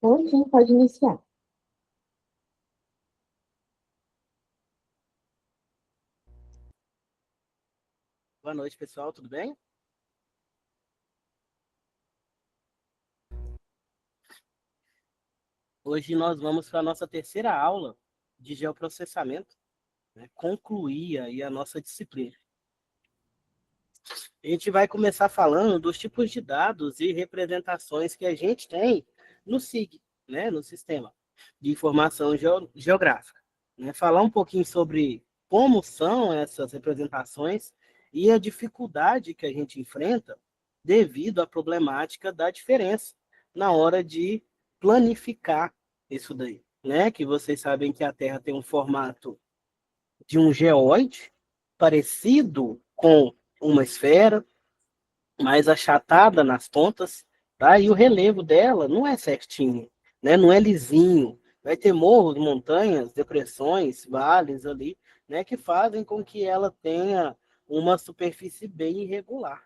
Sim, pode iniciar. Boa noite, pessoal, tudo bem? Hoje nós vamos para a nossa terceira aula de geoprocessamento, né? Concluir aí a nossa disciplina. A gente vai começar falando dos tipos de dados e representações que a gente tem no SIG, né? No Sistema de Informação Geográfica. Né? Falar um pouquinho sobre como são essas representações e a dificuldade que a gente enfrenta devido à problemática da diferença na hora de planificar isso daí, né? Que vocês sabem que a Terra tem um formato de um geóide, parecido com uma esfera, mais achatada nas pontas, tá? E o relevo dela não é certinho, né? Não é lisinho. Vai ter morros, montanhas, depressões, vales ali, né? Que fazem com que ela tenha uma superfície bem irregular.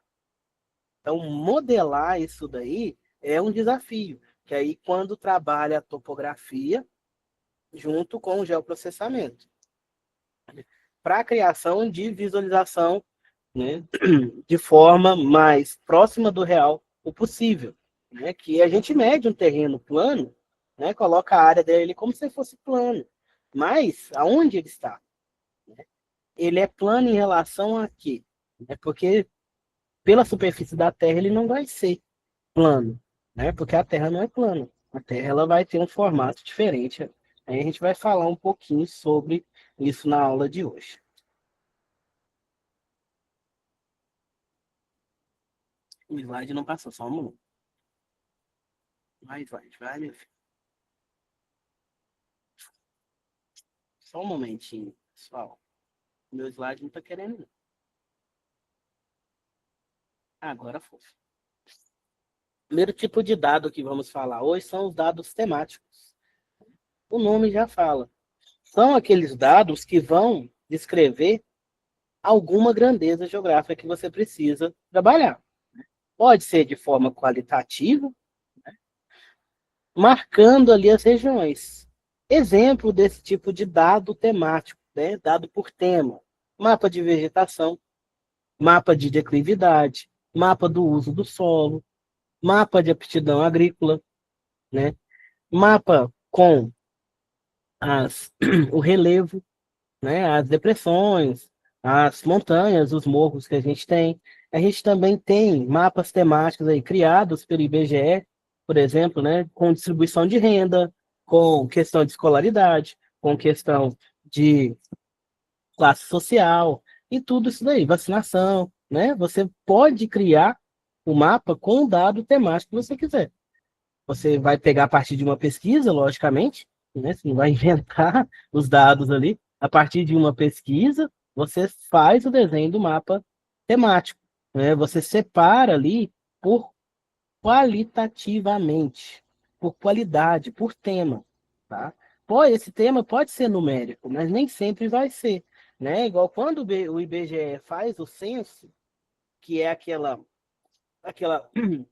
Então, modelar isso daí é um desafio, que aí quando trabalha a topografia junto com o geoprocessamento, para a criação de visualização, né, de forma mais próxima do real o possível, né, que a gente mede um terreno plano, né, coloca a área dele como se fosse plano, mas aonde ele está? Ele é plano em relação a quê? É porque pela superfície da Terra ele não vai ser plano, né? Porque a Terra não é plana. A Terra ela vai ter um formato diferente. Aí a gente vai falar um pouquinho sobre isso na aula de hoje. O slide não passou, só um minuto. Vai, meu filho. Só um momentinho, pessoal. Meu slide não está querendo, não. Agora foi. O primeiro tipo de dado que vamos falar hoje são os dados temáticos. O nome já fala. São aqueles dados que vão descrever alguma grandeza geográfica que você precisa trabalhar. Pode ser de forma qualitativa, marcando ali as regiões. Exemplo desse tipo de dado temático, né? Dado por tema. Mapa de vegetação, mapa de declividade, mapa do uso do solo, mapa de aptidão agrícola, né? Mapa com o relevo, né? As depressões, as montanhas, os morros que a gente tem. A gente também tem mapas temáticos aí criados pelo IBGE, por exemplo, né? Com distribuição de renda, com questão de escolaridade, com questão de classe social e tudo isso daí, vacinação, né? Você pode criar o mapa com o dado temático que você quiser. Você vai pegar a partir de uma pesquisa, logicamente, né? Você não vai inventar os dados ali. A partir de uma pesquisa, você faz o desenho do mapa temático, né? Você separa ali por qualitativamente, por qualidade, por tema, tá? Esse tema pode ser numérico, mas nem sempre vai ser, né? Igual quando o IBGE faz o censo, que é aquela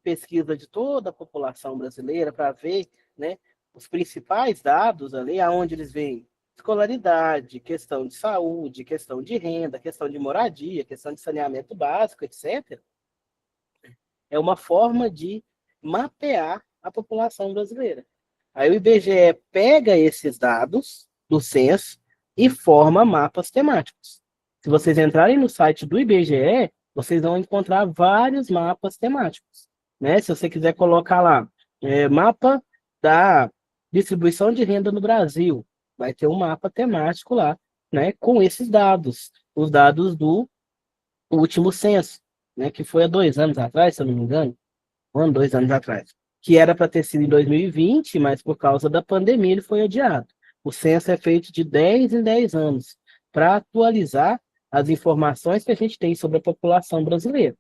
pesquisa de toda a população brasileira para ver, né, os principais dados ali, aonde eles veem escolaridade, questão de saúde, questão de renda, questão de moradia, questão de saneamento básico, etc. É uma forma de mapear a população brasileira. Aí o IBGE pega esses dados do censo e forma mapas temáticos. Se vocês entrarem no site do IBGE, vocês vão encontrar vários mapas temáticos. Né? Se você quiser colocar lá, mapa da distribuição de renda no Brasil, vai ter um mapa temático lá, né, com esses dados, os dados do último censo, né, que foi há 2 anos atrás, se eu não me engano, 2 anos atrás, que era para ter sido em 2020, mas por causa da pandemia ele foi adiado. O censo é feito de 10 em 10 anos, para atualizar as informações que a gente tem sobre a população brasileira,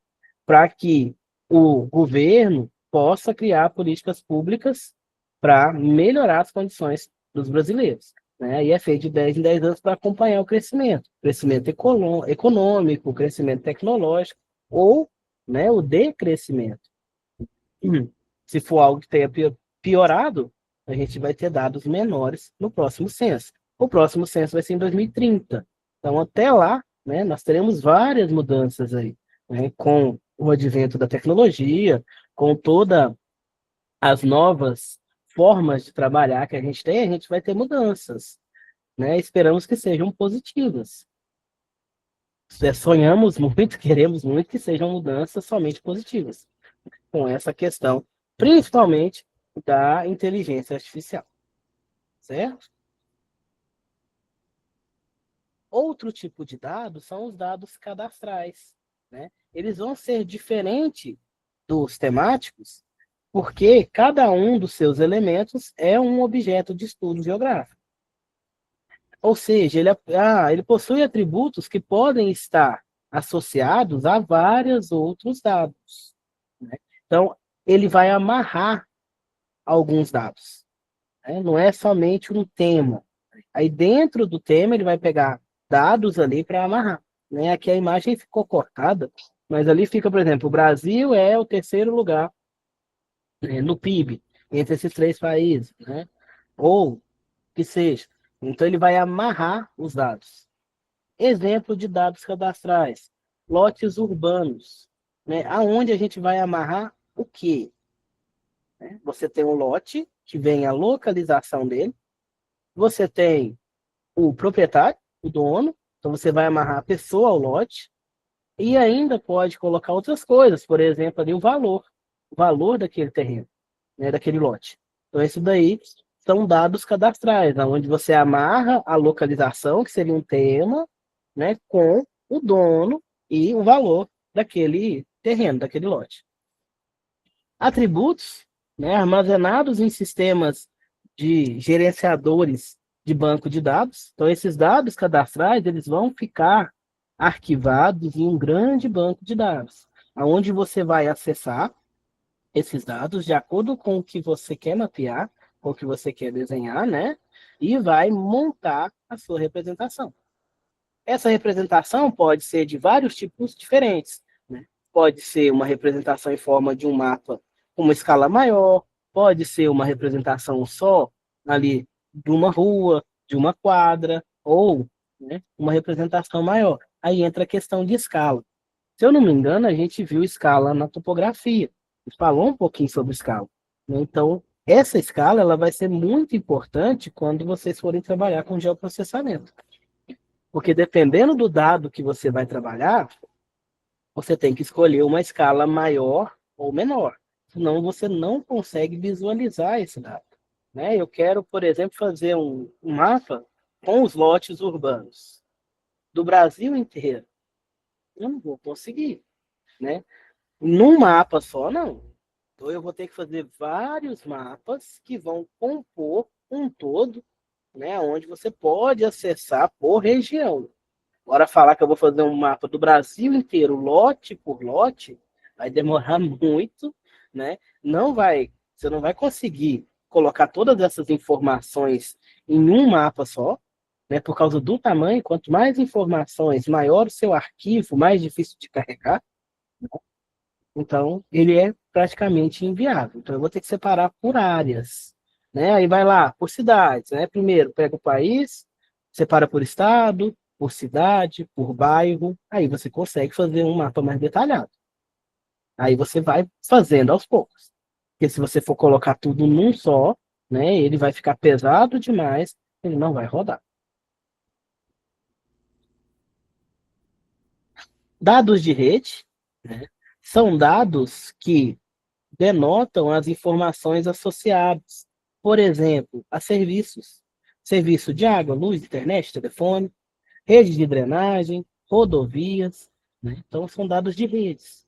para que o governo possa criar políticas públicas para melhorar as condições dos brasileiros. Né? E é feito de 10 em 10 anos para acompanhar o crescimento econômico, o crescimento tecnológico, ou, né, o decrescimento. Se for algo que tenha piorado, a gente vai ter dados menores no próximo censo. O próximo censo vai ser em 2030. Então, até lá, né, nós teremos várias mudanças aí, né, com o advento da tecnologia, com todas as novas formas de trabalhar que a gente tem, a gente vai ter mudanças, né? Esperamos que sejam positivas. Sonhamos muito, queremos muito que sejam mudanças somente positivas, com essa questão, principalmente da inteligência artificial, certo? Outro tipo de dados são os dados cadastrais, né? Eles vão ser diferentes dos temáticos, porque cada um dos seus elementos é um objeto de estudo geográfico. Ou seja, ele possui atributos que podem estar associados a vários outros dados, né? Então, ele vai amarrar alguns dados, né? Não é somente um tema. Aí, dentro do tema, ele vai pegar dados ali para amarrar, né? Aqui a imagem ficou cortada, mas ali fica, por exemplo, o Brasil é o terceiro lugar, né, no PIB, entre esses três países, né? Ou que seja. Então, ele vai amarrar os dados. Exemplo de dados cadastrais, lotes urbanos, né? Aonde a gente vai amarrar o quê? Né? Você tem um lote, que vem a localização dele, você tem o proprietário, o dono, então você vai amarrar a pessoa ao lote, e ainda pode colocar outras coisas, por exemplo, ali o valor daquele terreno, né, daquele lote. Então, isso daí são dados cadastrais, onde você amarra a localização, que seria um tema, né, com o dono e o valor daquele terreno, daquele lote. Atributos, né, armazenados em sistemas de gerenciadores de banco de dados. Então, esses dados cadastrais, eles vão ficar arquivados em um grande banco de dados, aonde você vai acessar esses dados de acordo com o que você quer mapear, com o que você quer desenhar, né? E vai montar a sua representação. Essa representação pode ser de vários tipos diferentes, né? Pode ser uma representação em forma de um mapa com uma escala maior, pode ser uma representação só ali de uma rua, de uma quadra, ou, né, uma representação maior. Aí entra a questão de escala. Se eu não me engano, a gente viu escala na topografia, falou um pouquinho sobre escala, né? Então, essa escala ela vai ser muito importante quando vocês forem trabalhar com geoprocessamento. Porque dependendo do dado que você vai trabalhar, você tem que escolher uma escala maior ou menor. Senão você não consegue visualizar esse dado, né? Eu quero, por exemplo, fazer um mapa com os lotes urbanos do Brasil inteiro. Eu não vou conseguir, né? Num mapa só, não. Então eu vou ter que fazer vários mapas que vão compor um todo, né? Onde você pode acessar por região. Agora falar que eu vou fazer um mapa do Brasil inteiro, lote por lote, vai demorar muito, né? Você não vai conseguir colocar todas essas informações em um mapa só, né? Por causa do tamanho, quanto mais informações, maior o seu arquivo, mais difícil de carregar. Então, ele é praticamente inviável. Então, eu vou ter que separar por áreas, né? Aí vai lá, por cidades, né? Primeiro, pega o país, separa por estado, por cidade, por bairro. Aí você consegue fazer um mapa mais detalhado. Aí você vai fazendo aos poucos. Porque se você for colocar tudo num só, né? Ele vai ficar pesado demais, ele não vai rodar. Dados de rede, né? São dados que denotam as informações associadas, por exemplo, a serviços, serviço de água, luz, internet, telefone, rede de drenagem, rodovias, né? Então, são dados de redes,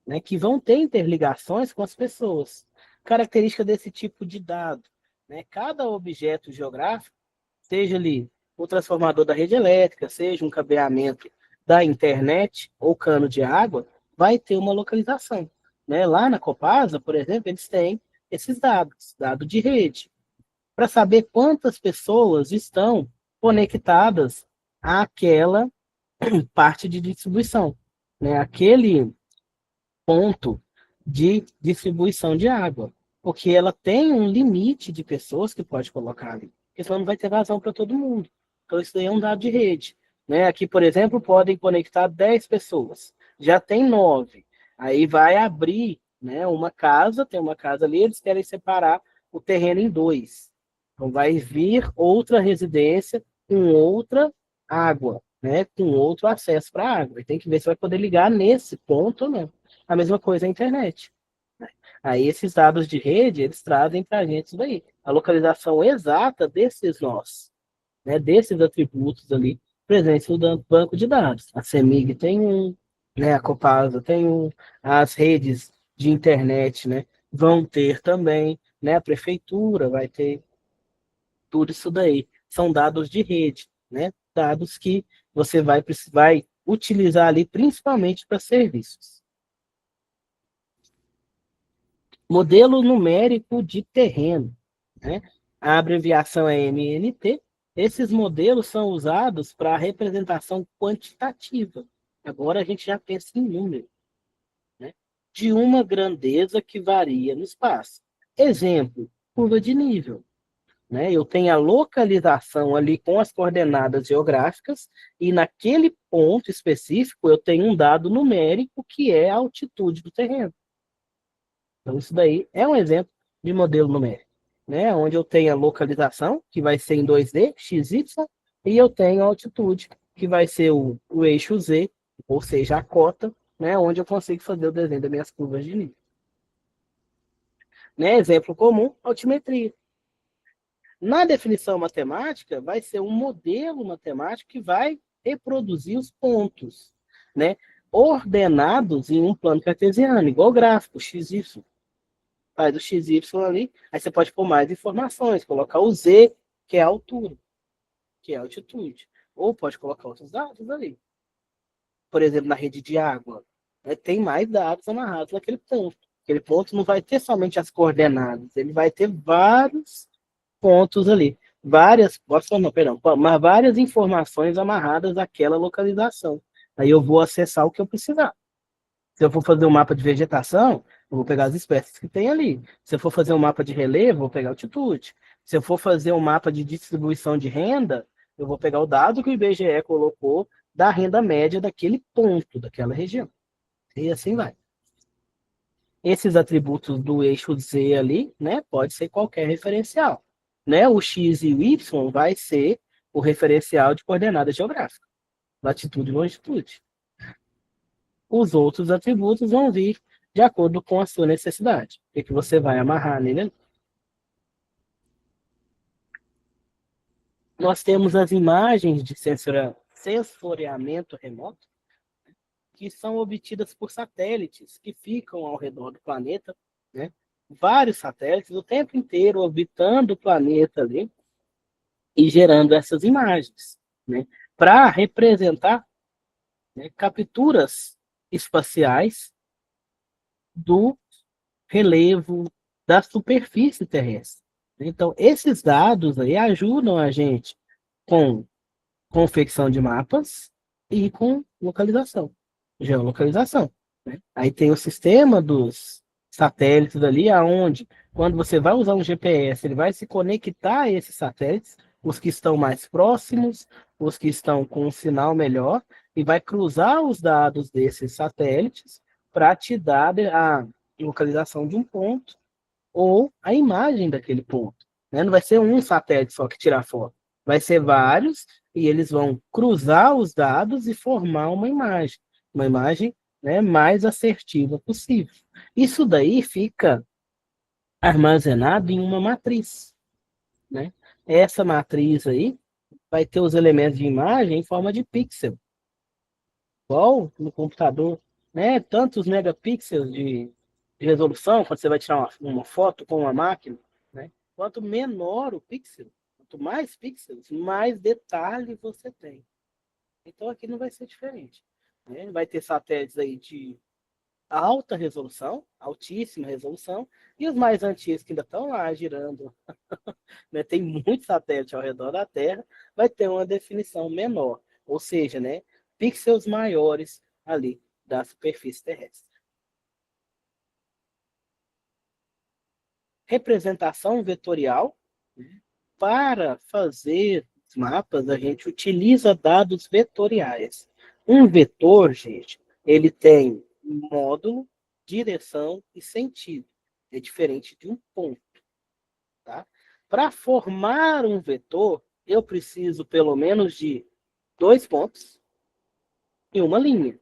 né, que vão ter interligações com as pessoas. Característica desse tipo de dado, né? Cada objeto geográfico, seja ali o transformador da rede elétrica, seja um cabeamento da internet ou cano de água, vai ter uma localização, né? Lá na Copasa, por exemplo, eles têm esses dados, dado de rede, para saber quantas pessoas estão conectadas àquela parte de distribuição, né? Aquele ponto de distribuição de água. Porque ela tem um limite de pessoas que pode colocar ali, porque senão não vai ter vazão para todo mundo. Então, isso daí é um dado de rede. Né? Aqui, por exemplo, podem conectar 10 pessoas. Já tem 9. Aí vai abrir, né, uma casa, tem uma casa ali, eles querem separar o terreno em dois. Então, vai vir outra residência com outra água, né, com outro acesso para a água. E tem que ver se vai poder ligar nesse ponto ou não. A mesma coisa a internet. Aí esses dados de rede, eles trazem para a gente isso daí, a localização exata desses nós, né, desses atributos ali presentes no banco de dados. A CEMIG tem um, né, a Copasa tem um, as redes de internet, né, vão ter também, né, a prefeitura vai ter tudo isso daí. São dados de rede, né, dados que você vai utilizar ali principalmente para serviços. Modelo numérico de terreno, né? A abreviação é MNT. Esses modelos são usados para a representação quantitativa. Agora a gente já pensa em número, né? De uma grandeza que varia no espaço. Exemplo, curva de nível. Né? Eu tenho a localização ali com as coordenadas geográficas e naquele ponto específico eu tenho um dado numérico que é a altitude do terreno. Então, isso daí é um exemplo de modelo numérico, né? Onde eu tenho a localização, que vai ser em 2D, x, y, e eu tenho a altitude, que vai ser o eixo Z, ou seja, a cota, né? Onde eu consigo fazer o desenho das minhas curvas de nível. Né? Exemplo comum, altimetria. Na definição matemática, vai ser um modelo matemático que vai reproduzir os pontos, né? Ordenados em um plano cartesiano, igual gráfico, x, y. Faz o XY ali, aí você pode pôr mais informações, colocar o Z, que é a altura, que é a altitude. Ou pode colocar outros dados ali. Por exemplo, na rede de água, né, tem mais dados amarrados naquele ponto. Aquele ponto não vai ter somente as coordenadas, ele vai ter vários pontos ali. Não, perdão, mas várias informações amarradas àquela localização. Aí eu vou acessar o que eu precisar. Se eu for fazer um mapa de vegetação, eu vou pegar as espécies que tem ali. Se eu for fazer um mapa de relevo, eu vou pegar altitude. Se eu for fazer um mapa de distribuição de renda, eu vou pegar o dado que o IBGE colocou da renda média daquele ponto, daquela região. E assim vai. Esses atributos do eixo Z ali, né, pode ser qualquer referencial. Né? O X e o Y vai ser o referencial de coordenada geográfica, latitude e longitude. Os outros atributos vão vir de acordo com a sua necessidade. O que você vai amarrar nele? Nós temos as imagens de sensoriamento remoto, que são obtidas por satélites que ficam ao redor do planeta, né? Vários satélites o tempo inteiro orbitando o planeta ali e gerando essas imagens, né? Para representar, né, capturas espaciais do relevo da superfície terrestre. Então, esses dados aí ajudam a gente com confecção de mapas e com localização, geolocalização. Né? Aí tem o sistema dos satélites ali, aonde, quando você vai usar um GPS, ele vai se conectar a esses satélites, os que estão mais próximos, os que estão com um sinal melhor, e vai cruzar os dados desses satélites para te dar a localização de um ponto ou a imagem daquele ponto. Né? Não vai ser um satélite só que tirar foto, vai ser vários e eles vão cruzar os dados e formar uma imagem, né, mais assertiva possível. Isso daí fica armazenado em uma matriz. Né? Essa matriz aí vai ter os elementos de imagem em forma de pixel, igual no computador, né? Tantos megapixels de resolução, quando você vai tirar uma foto com uma máquina, né? Quanto menor o pixel, quanto mais pixels, mais detalhe você tem. Então aqui não vai ser diferente. Né? Vai ter satélites aí de alta resolução, altíssima resolução, e os mais antigos que ainda estão lá girando, né? Tem muitos satélites ao redor da Terra, vai ter uma definição menor, ou seja, né, pixels maiores ali da superfície terrestre. representação vetorial. Para fazer os mapas, a gente utiliza dados vetoriais. Um vetor, gente, ele tem módulo, direção e sentido. É diferente de um ponto. Tá? Para formar um vetor, eu preciso pelo menos de 2 pontos e uma linha.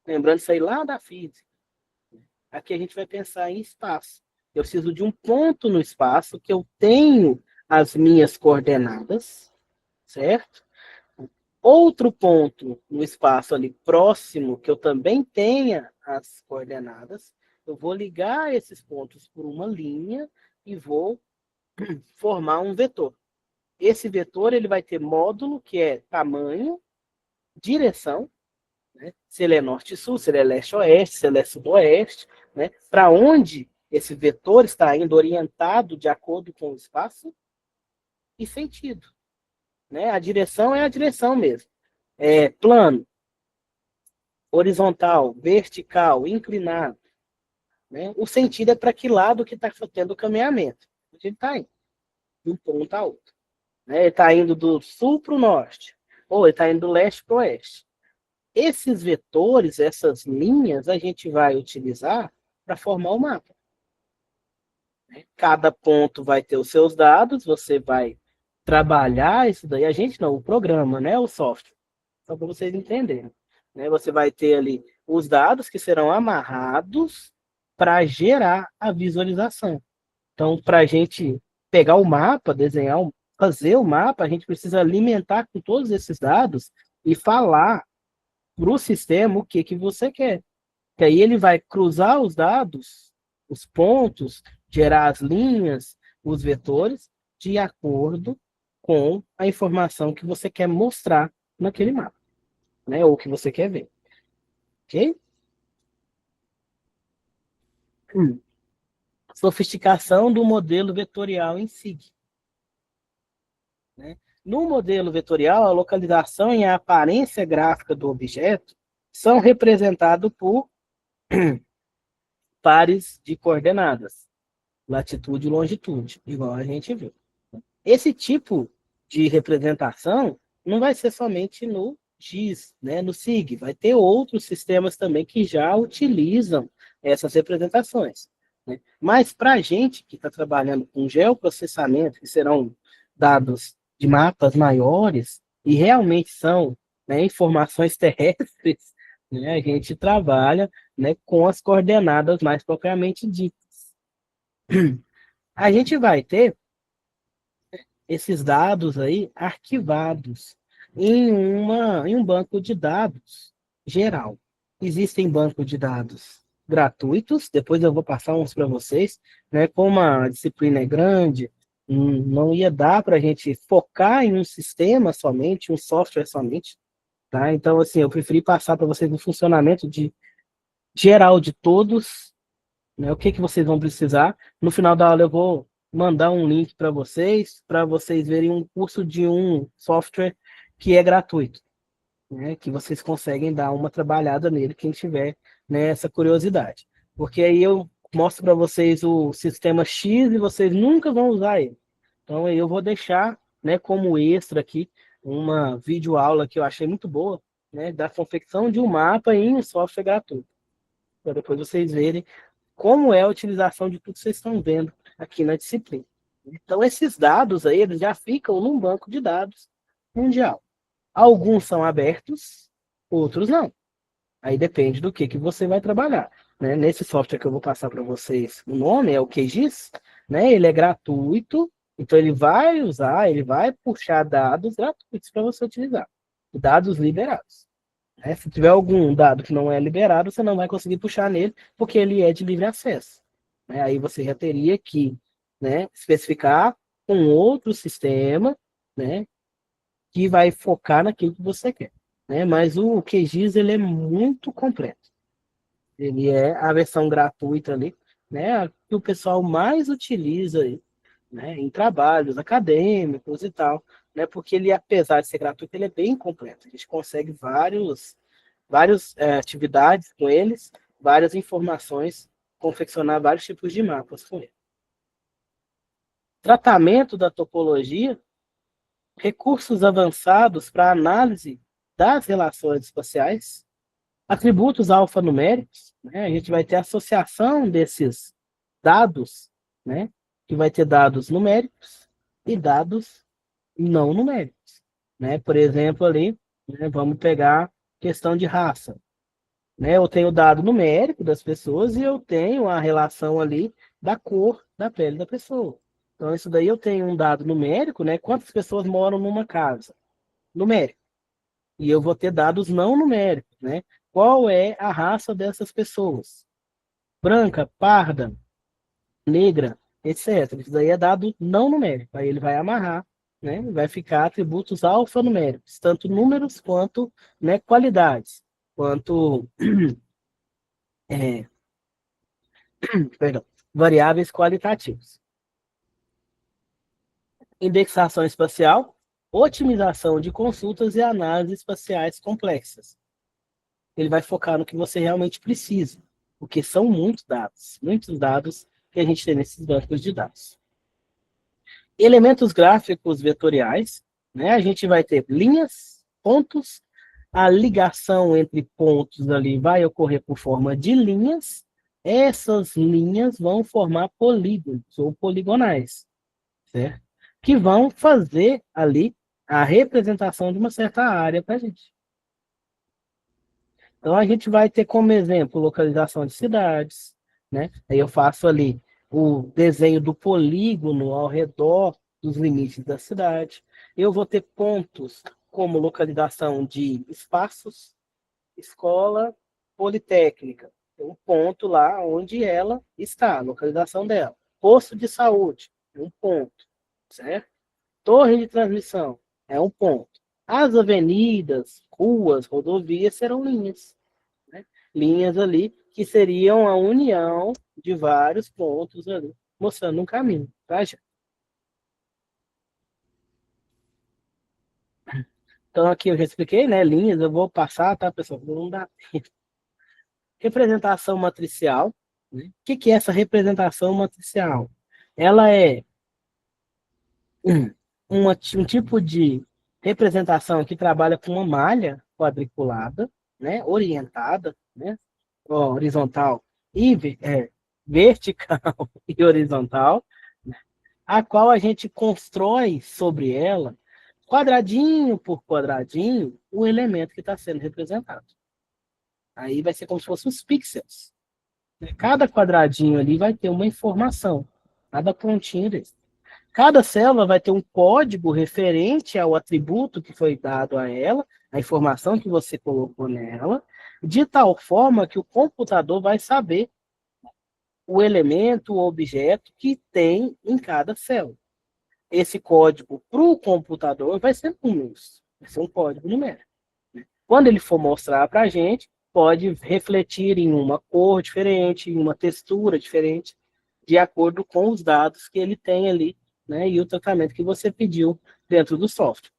Lembrando isso aí lá da física. Aqui a gente vai pensar em espaço. Eu preciso de um ponto no espaço que eu tenho as minhas coordenadas, certo? Outro ponto no espaço ali próximo, que eu também tenha as coordenadas, eu vou ligar esses pontos por uma linha e vou formar um vetor. Esse vetor ele vai ter módulo, que é tamanho, direção, né? Se ele é norte-sul, se ele é leste-oeste, se ele é sudoeste, né? Para onde esse vetor está indo orientado de acordo com o espaço e sentido. Né? A direção é a direção mesmo. É plano, horizontal, vertical, inclinado. Né? O sentido é para que lado que está tendo o caminhamento. Ele está indo de um ponto a outro. Né? Ele está indo do sul para o norte, ou ele está indo do leste para o oeste. Esses vetores, essas linhas, a gente vai utilizar para formar o mapa. Cada ponto vai ter os seus dados, você vai trabalhar isso daí. A gente não, o programa, né? O software. Só para vocês entenderem. Né? Você vai ter ali os dados que serão amarrados para gerar a visualização. Então, para a gente pegar o mapa, desenhar, fazer o mapa, a gente precisa alimentar com todos esses dados e falar para o sistema o que você quer. Que aí ele vai cruzar os dados, os pontos, gerar as linhas, os vetores, de acordo com a informação que você quer mostrar naquele mapa, né? Ou que você quer ver. Ok? Sofisticação do modelo vetorial em SIG. Né? No modelo vetorial, a localização e a aparência gráfica do objeto são representados por pares de coordenadas, latitude e longitude, igual a gente viu. Esse tipo de representação não vai ser somente no GIS, né, no SIG, vai ter outros sistemas também que já utilizam essas representações. Né? Mas para a gente que está trabalhando com geoprocessamento, que serão dados de mapas maiores, e realmente são, né, informações terrestres, né, a gente trabalha, né, com as coordenadas mais propriamente ditas. A gente vai ter esses dados aí arquivados em um banco de dados geral. Existem bancos de dados gratuitos, depois eu vou passar uns para vocês, né? Como a disciplina é grande, não ia dar para a gente focar em um sistema somente, um software somente, tá? Então, assim, eu preferi passar para vocês o funcionamento geral de todos, né? O que que vocês vão precisar. No final da aula eu vou mandar um link para vocês verem um curso de um software que é gratuito, né? Que vocês conseguem dar uma trabalhada nele, quem tiver, né, essa curiosidade. Porque aí eu mostro para vocês o sistema X e vocês nunca vão usar ele. Então aí eu vou deixar, né, como extra aqui uma videoaula que eu achei muito boa, né, da confecção de um mapa em um software gratuito. Para depois vocês verem como é a utilização de tudo que vocês estão vendo aqui na disciplina. Então, esses dados aí, eles já ficam num banco de dados mundial. Alguns são abertos, outros não. Aí depende do que você vai trabalhar. Né? Nesse software que eu vou passar para vocês, o nome é o QGIS, né? Ele é gratuito, então ele vai puxar dados gratuitos para você utilizar. Dados liberados. Né? Se tiver algum dado que não é liberado, você não vai conseguir puxar nele, porque ele é de livre acesso. Né? Aí você já teria que, né, especificar um outro sistema, né, que vai focar naquilo que você quer. Né? Mas o QGIS ele é muito completo. Ele é a versão gratuita ali, né, que o pessoal mais utiliza aí, né, em trabalhos acadêmicos e tal, né, porque ele, apesar de ser gratuito, ele é bem completo. A gente consegue várias atividades com eles, várias informações, confeccionar vários tipos de mapas com ele. tratamento da topologia, recursos avançados para análise das relações espaciais, atributos alfanuméricos, né? A gente vai ter associação desses dados, né? Que vai ter dados numéricos e dados não numéricos, né? Por exemplo, ali, né, vamos pegar questão de raça, né? Eu tenho o dado numérico das pessoas e eu tenho a relação ali da cor da pele da pessoa. Então, isso daí eu tenho um dado numérico, né? Quantas pessoas moram numa casa? Numérico. E eu vou ter dados não numéricos, né? Qual é a raça dessas pessoas? Branca, parda, negra, etc. Isso daí é dado não numérico. Aí ele vai amarrar, né? Vai ficar atributos alfanuméricos, tanto números quanto, né, qualidades, quanto é, perdão, variáveis qualitativos. Indexação espacial, otimização de consultas e análises espaciais complexas. Ele vai focar no que você realmente precisa, porque são muitos dados que a gente tem nesses bancos de dados. Elementos gráficos vetoriais, né? A gente vai ter linhas, pontos, a ligação entre pontos ali vai ocorrer por forma de linhas, essas linhas vão formar polígonos ou poligonais, certo? Que vão fazer ali a representação de uma certa área para a gente. Então, a gente vai ter como exemplo localização de cidades, né? Aí eu faço ali o desenho do polígono ao redor dos limites da cidade. Eu vou ter pontos como localização de espaços, escola politécnica. Tem um ponto lá onde ela está, a localização dela. Posto de saúde, um ponto, certo? Torre de transmissão, é um ponto. As avenidas, ruas, rodovias serão linhas, né? Linhas ali que seriam a união de vários pontos ali, mostrando um caminho, tá, gente? Então aqui eu já expliquei, né? Linhas, eu vou passar, tá, pessoal? Não dá. Representação matricial, né? O que que é essa representação matricial? Ela é um tipo de representação que trabalha com uma malha quadriculada, né, orientada, né, horizontal e vertical e horizontal, né, a qual a gente constrói sobre ela, quadradinho por quadradinho, o elemento que está sendo representado. Aí vai ser como se fossem os pixels. Né? Cada quadradinho ali vai ter uma informação, cada pontinho desse. Cada célula vai ter um código referente ao atributo que foi dado a ela, a informação que você colocou nela, de tal forma que o computador vai saber o elemento, o objeto que tem em cada célula. Esse código para o computador vai ser números, vai ser um código numérico. Quando ele for mostrar para a gente, pode refletir em uma cor diferente, em uma textura diferente, de acordo com os dados que ele tem ali, né, e o tratamento que você pediu dentro do software.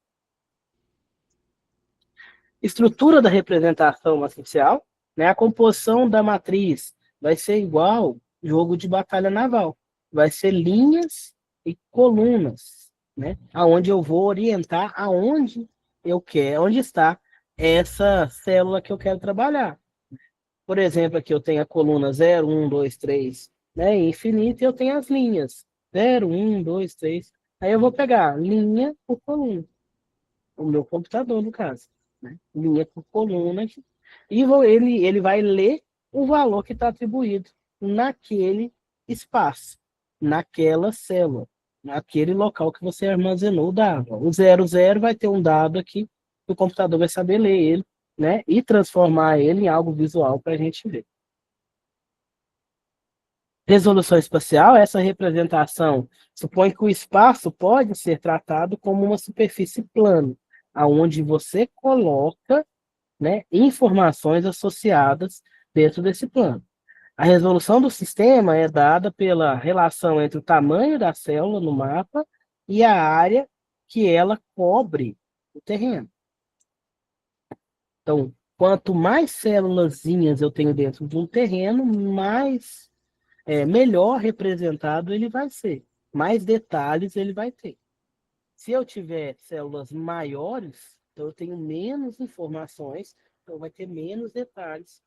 Estrutura da representação matricial, né, a composição da matriz vai ser igual jogo de batalha naval. Vai ser linhas e colunas, né, aonde eu vou orientar aonde eu quero, onde está essa célula que eu quero trabalhar. Por exemplo, aqui eu tenho a coluna 0, 1, 2, 3, né, infinito, e eu tenho as linhas 0, 1, 2, 3. Aí eu vou pegar linha por coluna, o meu computador, no caso, né? Linha por coluna, e ele vai ler o valor que está atribuído naquele espaço, naquela célula, naquele local que você armazenou o dado. O 00 vai ter um dado aqui, que o computador vai saber ler ele, né, e transformar ele em algo visual para a gente ver. Resolução espacial, essa representação supõe que o espaço pode ser tratado como uma superfície plana, aonde você coloca, né, informações associadas dentro desse plano. A resolução do sistema é dada pela relação entre o tamanho da célula no mapa e a área que ela cobre o terreno. Então, quanto mais célulazinhas eu tenho dentro de um terreno, melhor representado ele vai ser. mais detalhes ele vai ter. Se eu tiver células maiores, então eu tenho menos informações, então vai ter menos detalhes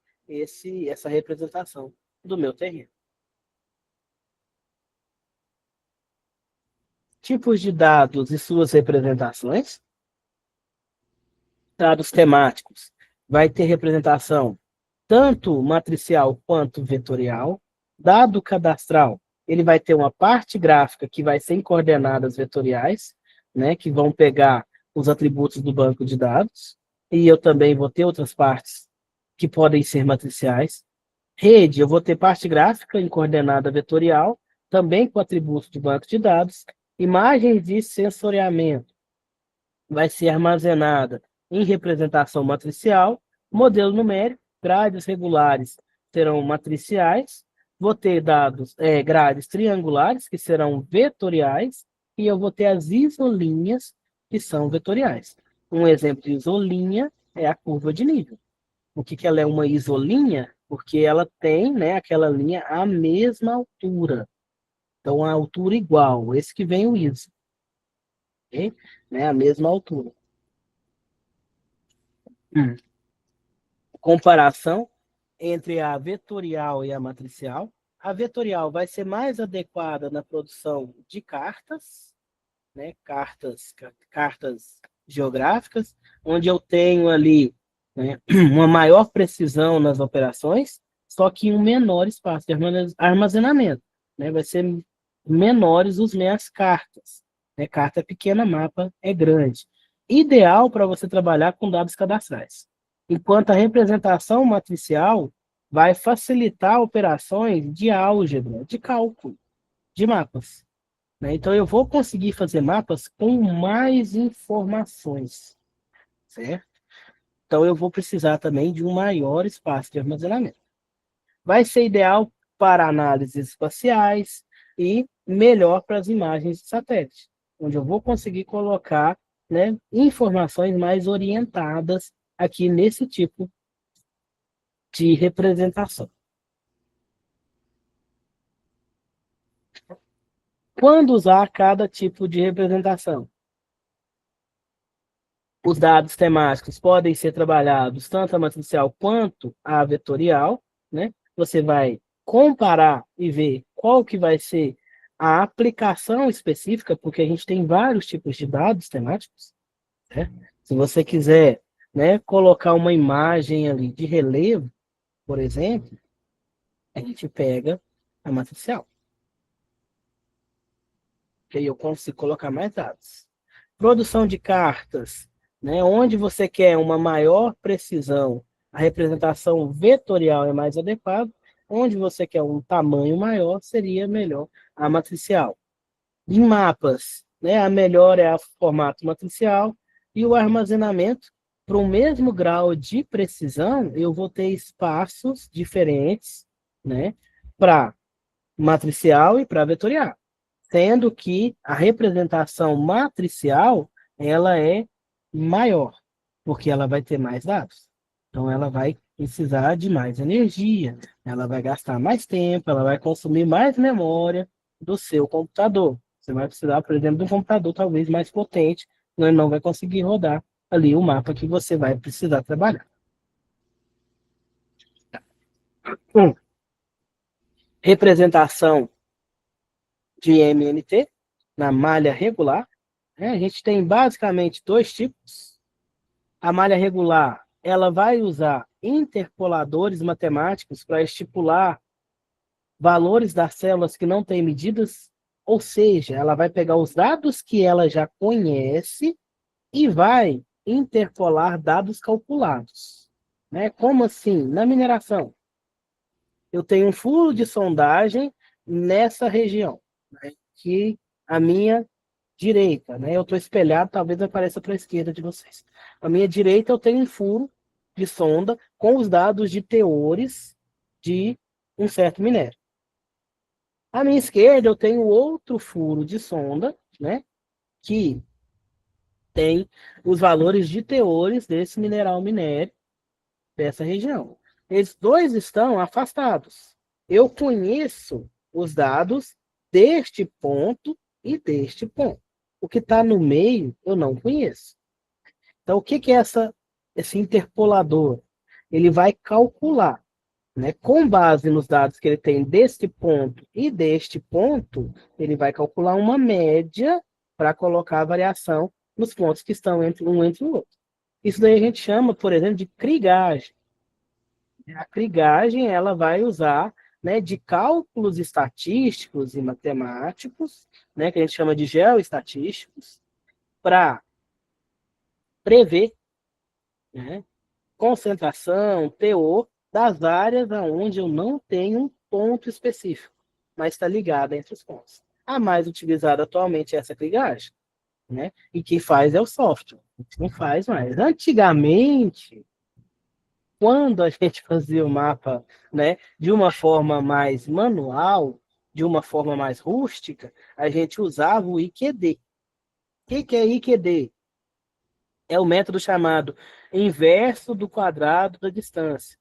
essa representação do meu terreno. Tipos de dados e suas representações. Dados temáticos. Vai ter representação tanto matricial quanto vetorial. Dado cadastral, ele vai ter uma parte gráfica que vai ser em coordenadas vetoriais, né, que vão pegar os atributos do banco de dados. E eu também vou ter outras partes que podem ser matriciais. Rede, eu vou ter parte gráfica em coordenada vetorial, também com atributos do banco de dados. Imagens de sensoriamento vai ser armazenada em representação matricial. Modelo numérico, grades regulares serão matriciais. Vou ter dados, grades triangulares, que serão vetoriais, e eu vou ter as isolinhas, que são vetoriais. Um exemplo de isolinha é a curva de nível. O que ela é uma isolinha? Porque ela tem, né, aquela linha à mesma altura. Então, a altura igual. Esse que vem o ISO. Okay? Né, a mesma altura. Comparação entre a vetorial e a matricial. A vetorial vai ser mais adequada na produção de cartas, né, cartas geográficas, onde eu tenho ali, né, uma maior precisão nas operações, só que em um menor espaço de armazenamento. Né, vai ser menores os minhas cartas. Né, carta é pequena, mapa é grande. Ideal para você trabalhar com dados cadastrais. Enquanto a representação matricial vai facilitar operações de álgebra, de cálculo, de mapas. Né? Então, eu vou conseguir fazer mapas com mais informações, certo? Então, eu vou precisar também de um maior espaço de armazenamento. Vai ser ideal para análises espaciais e melhor para as imagens de satélite, onde eu vou conseguir colocar, né, informações mais orientadas aqui nesse tipo de representação. Quando usar cada tipo de representação? Os dados temáticos podem ser trabalhados tanto a matricial quanto a vetorial, né? Você vai comparar e ver qual que vai ser a aplicação específica, porque a gente tem vários tipos de dados temáticos, né? Se você quiser, né, colocar uma imagem ali de relevo, por exemplo, a gente pega a matricial. Que aí eu consigo colocar mais dados. Produção de cartas, né, onde você quer uma maior precisão, a representação vetorial é mais adequada. Onde você quer um tamanho maior, seria melhor a matricial. Em mapas, né, a melhor é o formato matricial e o armazenamento. Para o mesmo grau de precisão, eu vou ter espaços diferentes, né, para matricial e para vetorial. Sendo que a representação matricial, ela é maior, porque ela vai ter mais dados. Então, ela vai precisar de mais energia, ela vai gastar mais tempo, ela vai consumir mais memória do seu computador. Você vai precisar, por exemplo, de um computador talvez mais potente, não vai conseguir rodar ali o mapa que você vai precisar trabalhar. Representação de MNT na malha regular. A gente tem basicamente dois tipos. A malha regular, ela vai usar interpoladores matemáticos para estipular valores das células que não têm medidas, ou seja, ela vai pegar os dados que ela já conhece e vai interpolar dados calculados. Né? Como assim? Na mineração, eu tenho um furo de sondagem nessa região, né? Que a minha direita, né? Eu estou espelhado, talvez apareça para a esquerda de vocês. A minha direita eu tenho um furo de sonda com os dados de teores de um certo minério. À minha esquerda eu tenho outro furo de sonda, né? Que tem os valores de teores desse minério dessa região. Eles dois estão afastados. Eu conheço os dados deste ponto e deste ponto. O que está no meio, eu não conheço. Então, o que é esse interpolador? Ele vai calcular, né, com base nos dados que ele tem deste ponto e deste ponto, ele vai calcular uma média para colocar a variação nos pontos que estão entre um entre o outro. Isso daí a gente chama, por exemplo, de krigagem. A krigagem ela vai usar, né, de cálculos estatísticos e matemáticos, né, que a gente chama de geoestatísticos, para prever, né, concentração, teor das áreas onde eu não tenho um ponto específico, mas está ligada entre os pontos. A mais utilizada atualmente é essa krigagem, né? E quem faz é o software. Não faz mais. Antigamente, quando a gente fazia o mapa, né, de uma forma mais manual, de uma forma mais rústica, a gente usava o IQD. O que é IQD? É o método chamado inverso do quadrado da distância.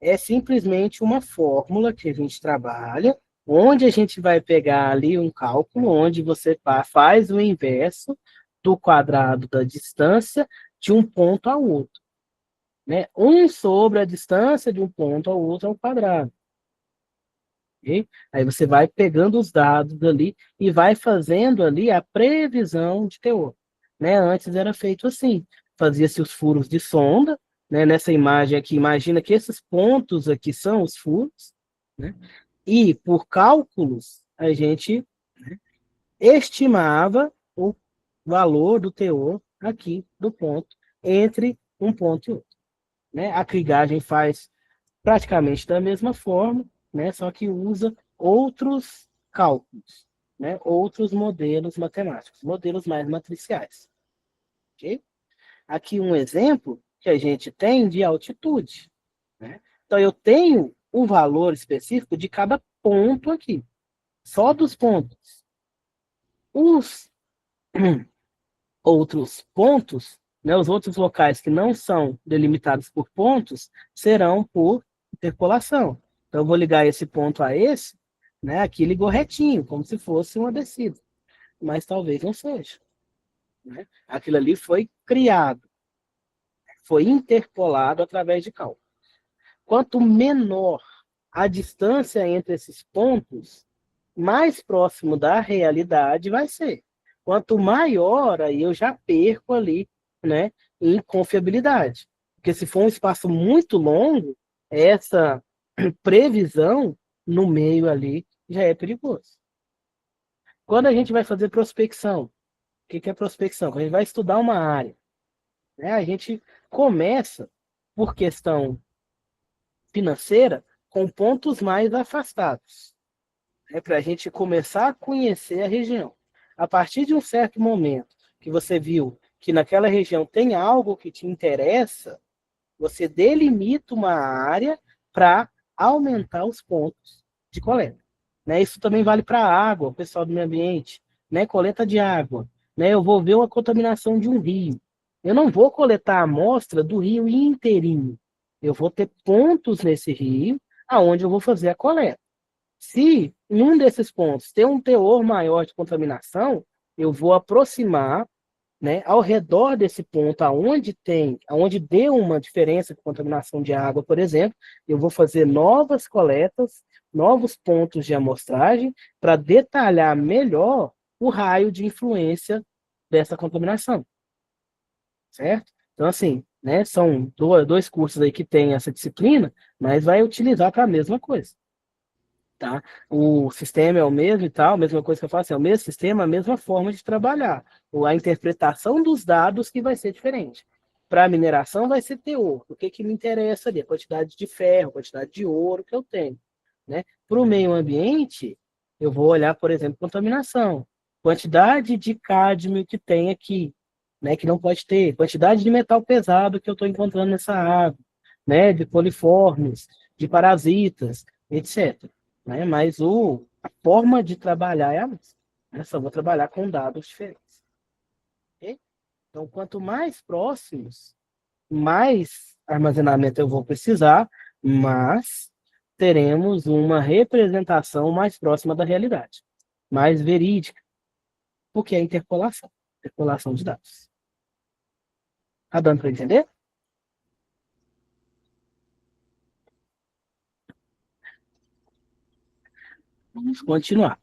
É simplesmente uma fórmula que a gente trabalha, onde a gente vai pegar ali um cálculo, onde você faz o inverso do quadrado da distância de um ponto ao outro. Né? 1 sobre a distância de um ponto ao outro ao quadrado. Okay? Aí você vai pegando os dados ali e vai fazendo ali a previsão de teor. Né? Antes era feito assim, fazia-se os furos de sonda, né? Nessa imagem aqui, imagina que esses pontos aqui são os furos, né? E por cálculos a gente, né, estimava o valor do teor aqui do ponto entre um ponto e outro. Né? A krigagem faz praticamente da mesma forma, né? Só que usa outros cálculos, né? Outros modelos matemáticos, modelos mais matriciais. Okay? Aqui um exemplo que a gente tem de altitude. Né? Então, eu tenho o valor específico de cada ponto aqui, só dos pontos. Os outros pontos, né, os outros locais que não são delimitados por pontos, serão por interpolação. Então, eu vou ligar esse ponto a esse, né, aqui ligou retinho, como se fosse uma descida. Mas talvez não seja. Né? Aquilo ali foi criado, foi interpolado através de cálculo. Quanto menor a distância entre esses pontos, mais próximo da realidade vai ser. Quanto maior, aí eu já perco ali, né, em confiabilidade. Porque se for um espaço muito longo, essa previsão no meio ali já é perigoso. Quando a gente vai fazer prospecção, o que é prospecção? Quando a gente vai estudar uma área, né, a gente começa, por questão financeira, com pontos mais afastados, né, para a gente começar a conhecer a região. A partir de um certo momento que você viu que naquela região tem algo que te interessa, você delimita uma área para aumentar os pontos de coleta. Né? Isso também vale para a água, o pessoal do meio ambiente, né? Coleta de água. Né? Eu vou ver uma contaminação de um rio. Eu não vou coletar a amostra do rio inteirinho. Eu vou ter pontos nesse rio aonde eu vou fazer a coleta. Se em um desses pontos tem um teor maior de contaminação, eu vou aproximar, né, ao redor desse ponto, aonde deu uma diferença de contaminação de água, por exemplo, eu vou fazer novas coletas, novos pontos de amostragem, para detalhar melhor o raio de influência dessa contaminação. Certo? Então, assim, né, são dois cursos aí que tem essa disciplina, mas vai utilizar para a mesma coisa. Tá? O sistema é o mesmo e tal, a mesma coisa que eu faço, é o mesmo sistema, a mesma forma de trabalhar. A interpretação dos dados que vai ser diferente. Para a mineração vai ser teor. O que me interessa ali? A quantidade de ferro, a quantidade de ouro que eu tenho. Né? Para o meio ambiente, eu vou olhar, por exemplo, contaminação. Quantidade de cádmio que tem aqui, né? Que não pode ter. Quantidade de metal pesado que eu estou encontrando nessa água. Né? De coliformes, de parasitas, etc. Né? Mas a forma de trabalhar é a mesma. Né? Só vou trabalhar com dados diferentes. Okay? Então, quanto mais próximos, mais armazenamento eu vou precisar, mas teremos uma representação mais próxima da realidade. mais verídica, porque é interpolação de dados. Tá dando para entender? Vamos continuar.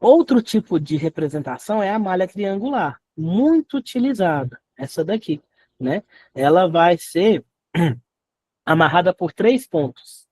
Outro tipo de representação é a malha triangular, muito utilizada, essa daqui, né? Ela vai ser amarrada por 3 pontos.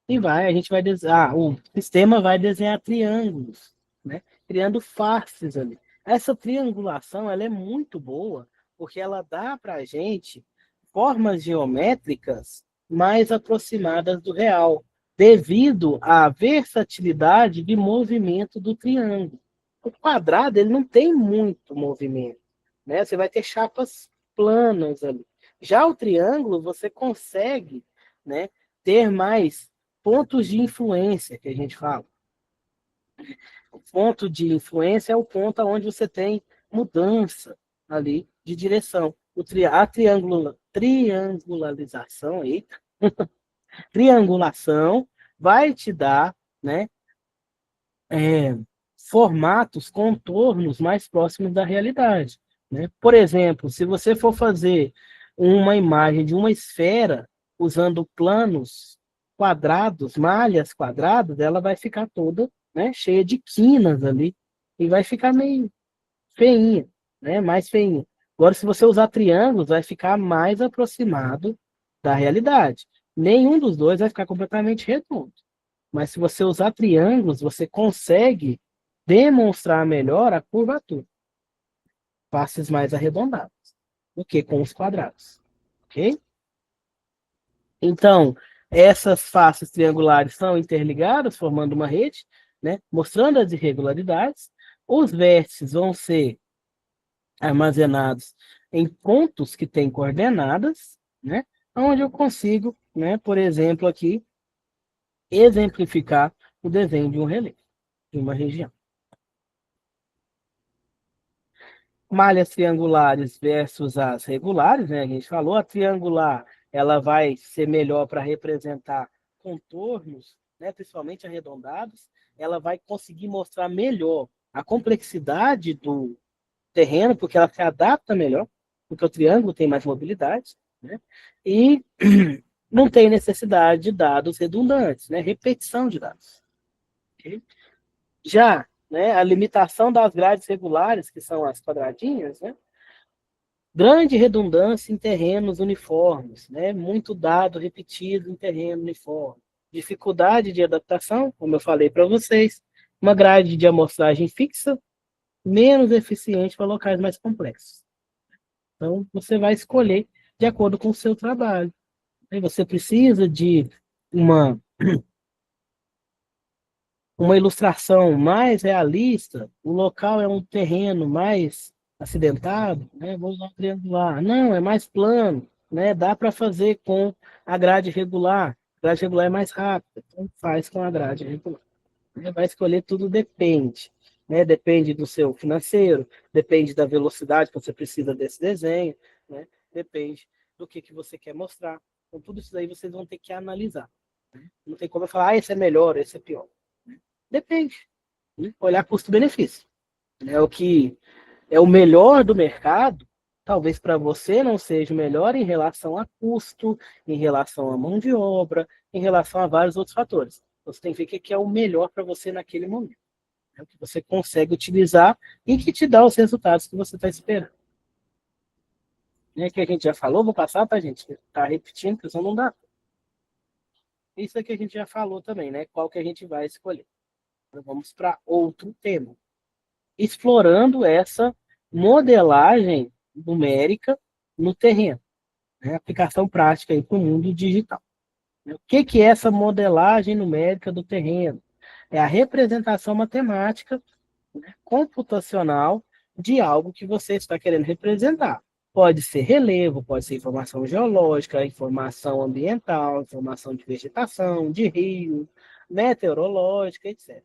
E a gente vai desenhar, o sistema vai desenhar triângulos, né? Criando faces ali. Essa triangulação, ela é muito boa, porque ela dá para a gente formas geométricas mais aproximadas do real, devido à versatilidade de movimento do triângulo. O quadrado, ele não tem muito movimento, né? Você vai ter chapas planas ali. Já o triângulo, você consegue, né, ter mais pontos de influência, que a gente fala. O ponto de influência é o ponto onde você tem mudança ali de direção. A triangularização, eita, triangulação vai te dar, né, é, formatos, contornos mais próximos da realidade, né? Por exemplo, se você for fazer uma imagem de uma esfera usando planos quadrados, malhas quadradas, ela vai ficar toda, né, cheia de quinas ali e vai ficar meio feinha, né, mais feinha. Agora, se você usar triângulos, vai ficar mais aproximado da realidade. Nenhum dos dois vai ficar completamente redondo. Mas se você usar triângulos, você consegue demonstrar melhor a curvatura, faces mais arredondadas, do que com os quadrados. Ok? Então, essas faces triangulares são interligadas, formando uma rede, né, mostrando as irregularidades. Os vértices vão ser armazenados em pontos que têm coordenadas, né, onde eu consigo, né, por exemplo, aqui, exemplificar o desenho de um relevo, de uma região. Malhas triangulares versus as regulares, né? A gente falou, a triangular ela vai ser melhor para representar contornos, né? Principalmente arredondados. Ela vai conseguir mostrar melhor a complexidade do terreno, porque ela se adapta melhor, porque o triângulo tem mais mobilidade, né? E não tem necessidade de dados redundantes, né? Repetição de dados. Okay? Já, né, a limitação das grades regulares, que são as quadradinhas, né? Grande redundância em terrenos uniformes, né? Muito dado repetido em terreno uniforme. Dificuldade de adaptação, como eu falei para vocês, uma grade de amostragem fixa, menos eficiente para locais mais complexos. Então, você vai escolher de acordo com o seu trabalho. Aí você precisa de uma, uma ilustração mais realista, o local é um terreno mais acidentado, né? Vou usar um triangular. Não, é mais plano, né? Dá para fazer com a grade regular. A grade regular é mais rápida, então faz com a grade regular. Vai escolher tudo depende, né? Depende do seu financeiro, depende da velocidade que você precisa desse desenho, né? Depende do que você quer mostrar. Então, tudo isso aí vocês vão ter que analisar. Não tem como eu falar, esse é melhor, esse é pior. Depende. Né? Olhar custo-benefício. É o que é o melhor do mercado, talvez para você não seja o melhor em relação a custo, em relação à mão de obra, em relação a vários outros fatores. Você tem que ver o que é o melhor para você naquele momento. É o que você consegue utilizar e que te dá os resultados que você está esperando. Que a gente já falou, vou passar para a gente, tá repetindo, porque senão não dá. Isso aqui a gente já falou também, né? Qual que a gente vai escolher. Então, vamos para outro tema. Explorando essa modelagem numérica no terreno, né? Aplicação prática para o mundo digital. O que é essa modelagem numérica do terreno? É a representação matemática, né, computacional de algo que você está querendo representar. Pode ser relevo, pode ser informação geológica, informação ambiental, informação de vegetação, de rio, meteorológica, etc.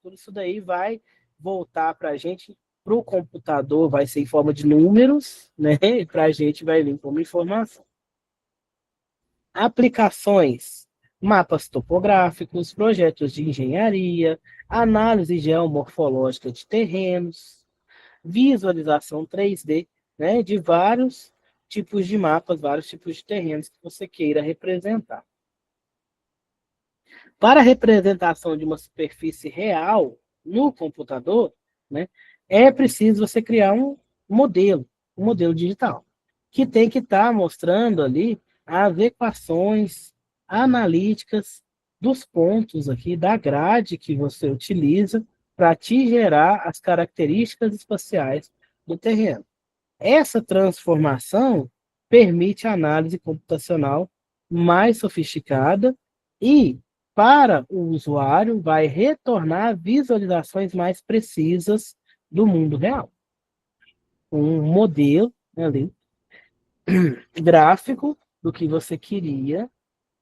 Tudo isso daí vai voltar para a gente, para o computador vai ser em forma de números, né? E para a gente vai vir como informação. Aplicações, mapas topográficos, projetos de engenharia, análise geomorfológica de terrenos, visualização 3D, né, de vários tipos de mapas, vários tipos de terrenos que você queira representar. Para a representação de uma superfície real no computador, né, é preciso você criar um modelo digital, que tem que estar mostrando ali as equações analíticas dos pontos aqui da grade que você utiliza para te gerar as características espaciais do terreno. Essa transformação permite análise computacional mais sofisticada e, para o usuário, vai retornar visualizações mais precisas do mundo real. Um modelo ali, gráfico do que você queria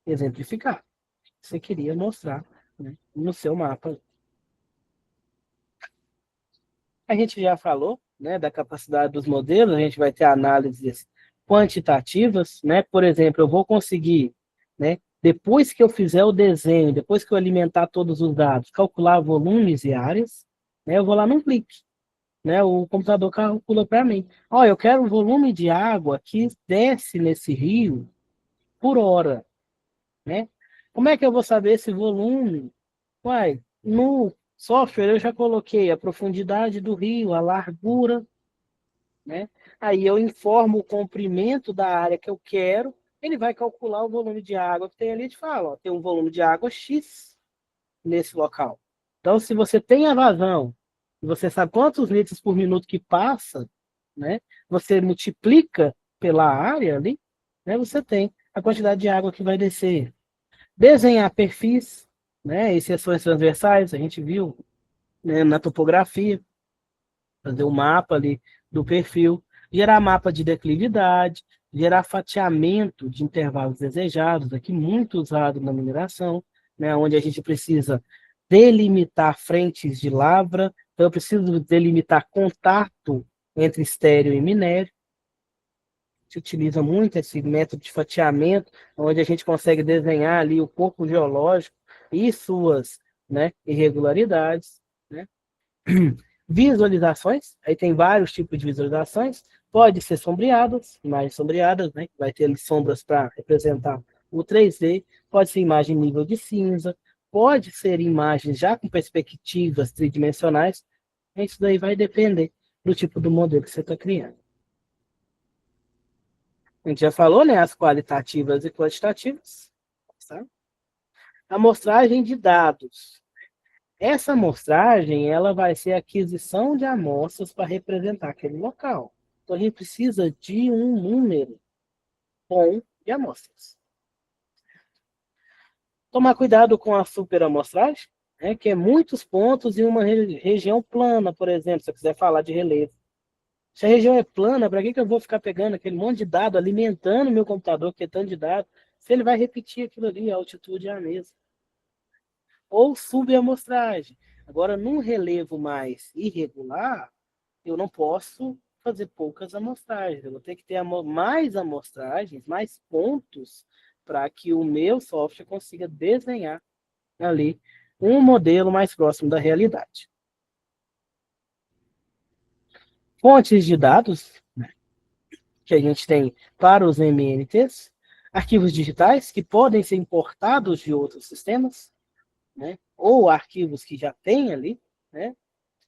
exemplificar, você queria mostrar, né, no seu mapa. A gente já falou, né, da capacidade dos modelos, a gente vai ter análises quantitativas, né? Por exemplo, eu vou conseguir, né, depois que eu fizer o desenho, depois que eu alimentar todos os dados, calcular volumes e áreas, né, eu vou lá num clique, né, o computador calcula para mim. Ó, eu quero o volume de água que desce nesse rio por hora, né? Como é que eu vou saber esse volume? Uai, no software eu já coloquei a profundidade do rio, a largura, né? Aí eu informo o comprimento da área que eu quero, ele vai calcular o volume de água que tem ali e te fala, ó, tem um volume de água X nesse local. Então, se você tem a vazão, e você sabe quantos litros por minuto que passa, né? Você multiplica pela área ali, né? Você tem a quantidade de água que vai descer. Desenhar perfis, né? E seções transversais, a gente viu, né, na topografia, fazer um mapa ali do perfil, gerar mapa de declividade, gerar fatiamento de intervalos desejados, aqui muito usado na mineração, né, onde a gente precisa delimitar frentes de lavra, então eu preciso delimitar contato entre estéreo e minério. Se utiliza muito esse método de fatiamento, onde a gente consegue desenhar ali o corpo geológico e suas, né, irregularidades, né? Visualizações, aí tem vários tipos de visualizações, pode ser sombreadas, imagens sombreadas, né? Vai ter ali sombras para representar o 3D, pode ser imagem nível de cinza, pode ser imagens já com perspectivas tridimensionais, isso daí vai depender do tipo do modelo que você está criando. A gente já falou, né? As qualitativas e quantitativas. Tá? Amostragem de dados. Essa amostragem ela vai ser a aquisição de amostras para representar aquele local. Então a gente precisa de um número bom de amostras. Tomar cuidado com a superamostragem, né, que é muitos pontos em uma região plana, por exemplo, se eu quiser falar de relevo. Se a região é plana, para que eu vou ficar pegando aquele monte de dado, alimentando meu computador, que é tanto de dado, se ele vai repetir aquilo ali, a altitude é a mesma. Ou subamostragem. Agora, num relevo mais irregular, eu não posso fazer poucas amostragens. Eu vou ter que ter mais amostragens, mais pontos, para que o meu software consiga desenhar ali um modelo mais próximo da realidade. Fontes de dados, né, que a gente tem para os MNTs, arquivos digitais que podem ser importados de outros sistemas, né, ou arquivos que já tem ali, né,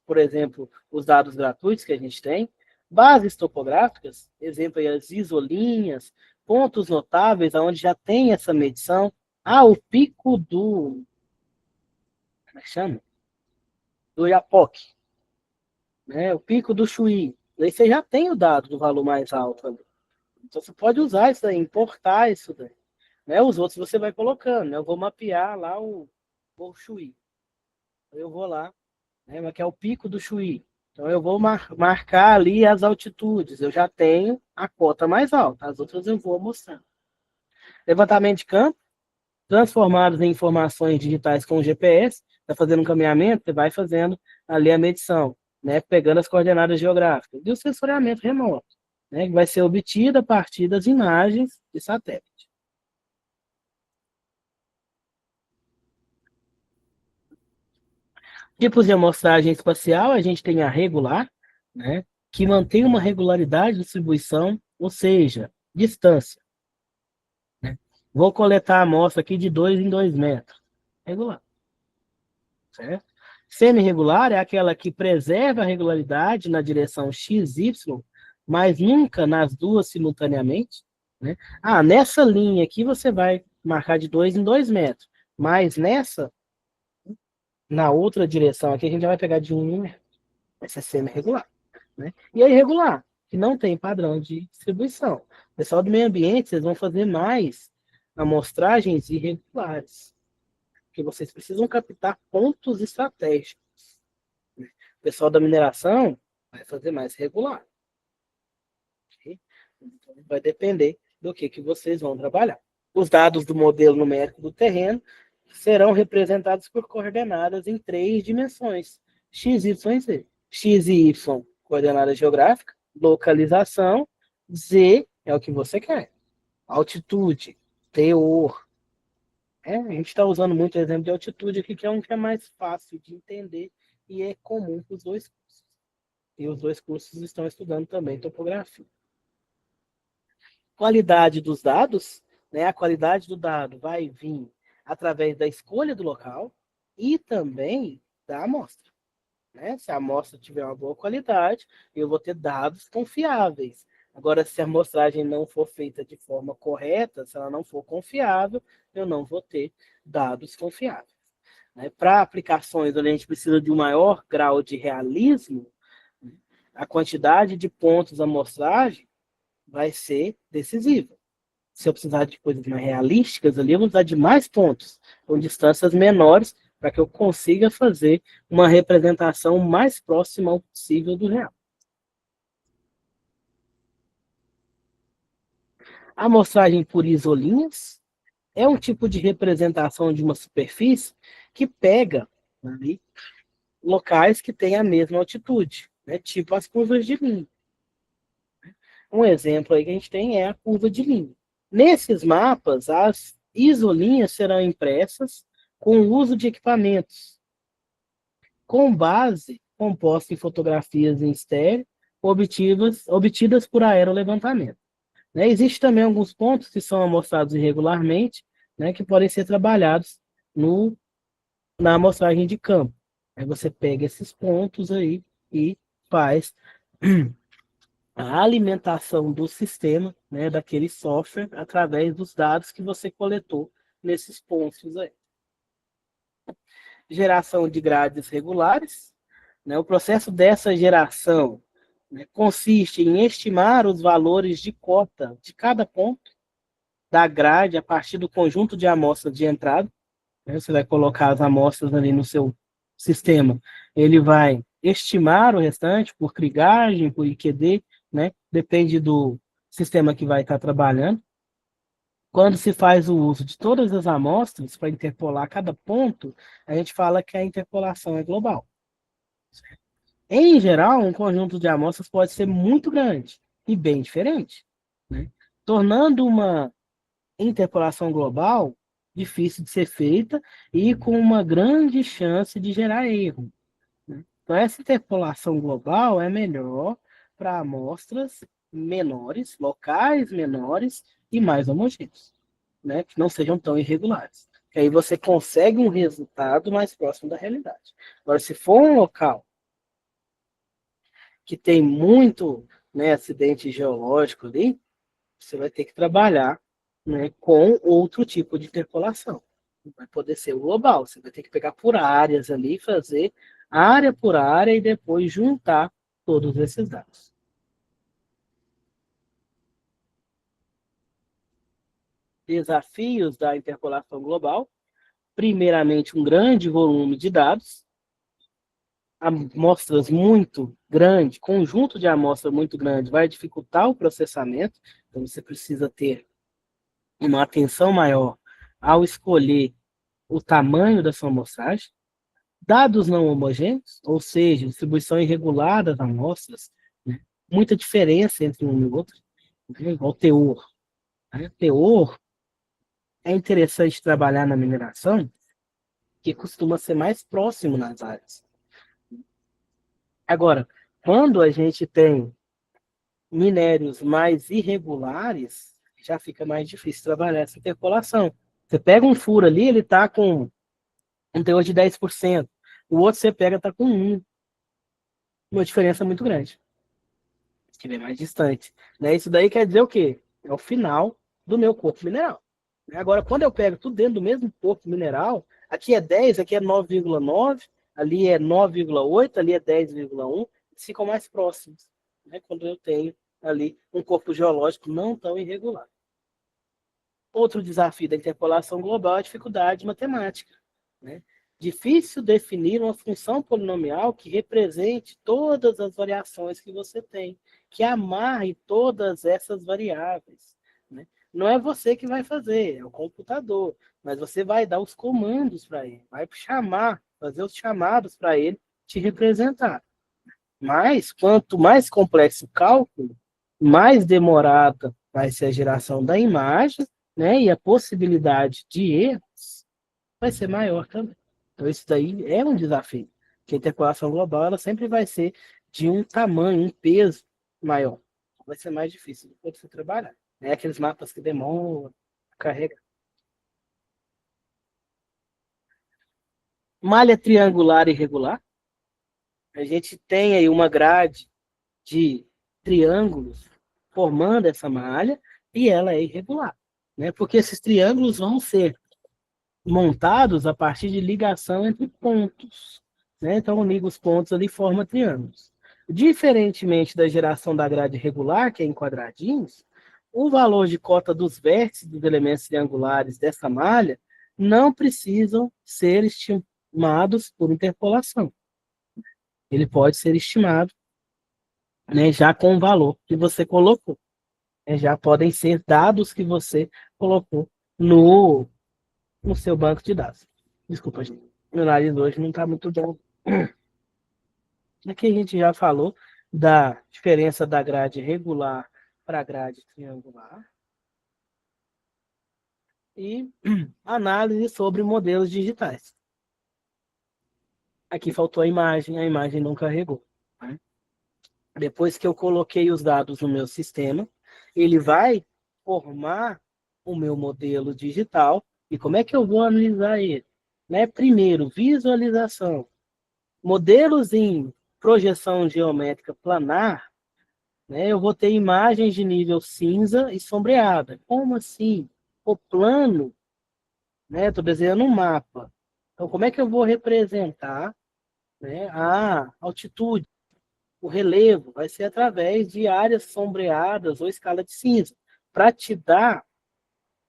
por exemplo, os dados gratuitos que a gente tem, bases topográficas, exemplo, as isolinhas, pontos notáveis, onde já tem essa medição. Ah, o pico do. Como é que chama? Do Iapoque, né? O pico do Chuí. Aí você já tem o dado do valor mais alto ali. Então você pode usar isso daí, importar isso daí. Né? Os outros você vai colocando. Né? Eu vou mapear lá o Chuí. Eu vou lá, né, que é o pico do Chuí. Então eu vou marcar ali as altitudes. Eu já tenho a cota mais alta, as outras eu vou mostrar. Levantamento de campo, transformados em informações digitais com o GPS, está fazendo um caminhamento, você vai fazendo ali a medição, né, pegando as coordenadas geográficas. E o sensoriamento remoto, né, que vai ser obtido a partir das imagens de satélite. Tipos de amostragem espacial, a gente tem a regular, né, que mantém uma regularidade de distribuição, ou seja, distância. Né? Vou coletar a amostra aqui de 2 em 2 metros. Regular. Certo? Semi-regular é aquela que preserva a regularidade na direção x, y, mas nunca nas duas simultaneamente. Né? Ah, nessa linha aqui você vai marcar de 2 em 2 metros, mas nessa, na outra direção aqui, a gente já vai pegar de 1 em 1 metro. Essa é semi-regular. Né? E a irregular, que não tem padrão de distribuição. O pessoal do meio ambiente, vocês vão fazer mais amostragens irregulares, porque vocês precisam captar pontos estratégicos. O pessoal da mineração vai fazer mais regular. Okay? Então, vai depender do que vocês vão trabalhar. Os dados do modelo numérico do terreno serão representados por coordenadas em 3 dimensões: x, y e z. X e y, coordenada geográfica; localização; z é o que você quer. Altitude, teor. A gente está usando muito o exemplo de altitude aqui, que é um que é mais fácil de entender e é comum para os dois cursos. E os dois cursos estão estudando também topografia. Qualidade dos dados, né? A qualidade do dado vai vir através da escolha do local e também da amostra. Né? Se a amostra tiver uma boa qualidade, eu vou ter dados confiáveis. Agora, se a amostragem não for feita de forma correta, se ela não for confiável, eu não vou ter dados confiáveis. Né? Para aplicações onde a gente precisa de um maior grau de realismo, a quantidade de pontos da amostragem vai ser decisiva. Se eu precisar de coisas mais realísticas ali, eu vou precisar de mais pontos, com distâncias menores, para que eu consiga fazer uma representação mais próxima ao possível do real. A amostragem por isolinhas é um tipo de representação de uma superfície que pega ali locais que têm a mesma altitude, né? Tipo as curvas de linha. Um exemplo aí que a gente tem é a curva de linha. Nesses mapas, as isolinhas serão impressas com o uso de equipamentos com base composta em fotografias em estéreo obtidas por aerolevantamento. Né? Existem também alguns pontos que são amostrados irregularmente, né, que podem ser trabalhados na amostragem de campo. Aí você pega esses pontos aí e faz a alimentação do sistema, né, daquele software, através dos dados que você coletou nesses pontos aí. Geração de grades regulares. Né, o processo dessa geração, né, consiste em estimar os valores de cota de cada ponto da grade a partir do conjunto de amostras de entrada. Né, você vai colocar as amostras ali no seu sistema. Ele vai estimar o restante por Krigage, por IQD, né? Depende do sistema que vai estar trabalhando. Quando se faz o uso de todas as amostras para interpolar cada ponto, a gente fala que a interpolação é global. Em geral, um conjunto de amostras pode ser muito grande e bem diferente, né? Tornando uma interpolação global difícil de ser feita e com uma grande chance de gerar erro. Né? Então, essa interpolação global é melhor para amostras menores, locais menores e mais homogêneos, né? Que não sejam tão irregulares. Que aí você consegue um resultado mais próximo da realidade. Agora, se for um local que tem muito, né, acidente geológico ali, você vai ter que trabalhar, né, com outro tipo de interpolação. Não vai poder ser o global, você vai ter que pegar por áreas ali, fazer área por área e depois juntar todos esses dados. Desafios da interpolação global: primeiramente, um grande volume de dados, amostras muito grandes, conjunto de amostra muito grande vai dificultar o processamento, então você precisa ter uma atenção maior ao escolher o tamanho da sua amostragem. Dados não homogêneos, ou seja, distribuição irregular das amostras, né? Muita diferença entre um e outro, né? Igual teor. Né? Teor é interessante trabalhar na mineração, que costuma ser mais próximo nas áreas. Agora, quando a gente tem minérios mais irregulares, já fica mais difícil trabalhar essa interpolação. Você pega um furo ali, ele está com um teor de 10%. O outro você pega, está com 1%. Uma diferença muito grande. Que vem mais distante. Né? Isso daí quer dizer o quê? É o final do meu corpo mineral. Agora, quando eu pego tudo dentro do mesmo corpo mineral, aqui é 10, aqui é 9,9, ali é 9,8, ali é 10,1, eles ficam mais próximos, né? Quando eu tenho ali um corpo geológico não tão irregular. Outro desafio da interpolação global é a dificuldade matemática. Né? Difícil definir uma função polinomial que represente todas as variações que você tem, que amarre todas essas variáveis. Né? Não é você que vai fazer, é o computador, mas você vai dar os comandos para ele, vai chamar, fazer os chamados para ele te representar. Mas, quanto mais complexo o cálculo, mais demorada vai ser a geração da imagem, né? E a possibilidade de erros vai ser maior também. Então, isso daí é um desafio. Que a interpolação global ela sempre vai ser de um tamanho, um peso maior. Vai ser mais difícil de você trabalhar. Né? Aqueles mapas que demoram a carregar. Malha triangular irregular. A gente tem aí uma grade de triângulos formando essa malha e ela é irregular. Né? Porque esses triângulos vão ser montados a partir de ligação entre pontos. Né? Então, liga os pontos ali e forma triângulos. Diferentemente da geração da grade regular, que é em quadradinhos, o valor de cota dos vértices dos elementos triangulares dessa malha não precisam ser estimados por interpolação. Ele pode ser estimado, né, já com o valor que você colocou. Já podem ser dados que você colocou no seu banco de dados. Desculpa, gente. Meu nariz hoje não está muito bom. Aqui a gente já falou da diferença da grade regular para a grade triangular. E análise sobre modelos digitais. Aqui faltou a imagem não carregou. Né? Depois que eu coloquei os dados no meu sistema, ele vai formar o meu modelo digital. E como é que eu vou analisar ele? Né? Primeiro, visualização. Modelos em projeção geométrica planar, né, eu vou ter imagens de nível cinza e sombreada. Como assim? O plano, né, estou desenhando um mapa. Então, como é que eu vou representar, né, a altitude? O relevo vai ser através de áreas sombreadas ou escala de cinza, para te dar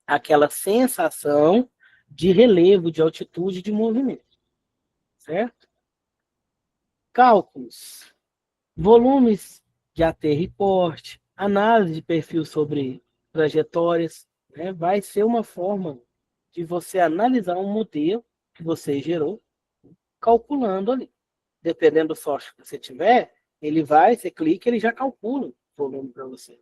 aquela sensação de relevo, de altitude, de movimento. Certo? Cálculos. Volumes de aterro e porte, análise de perfil sobre trajetórias, né? Vai ser uma forma de você analisar um modelo que você gerou, calculando ali. Dependendo do software que você tiver, ele vai, você clica, ele já calcula o volume para você.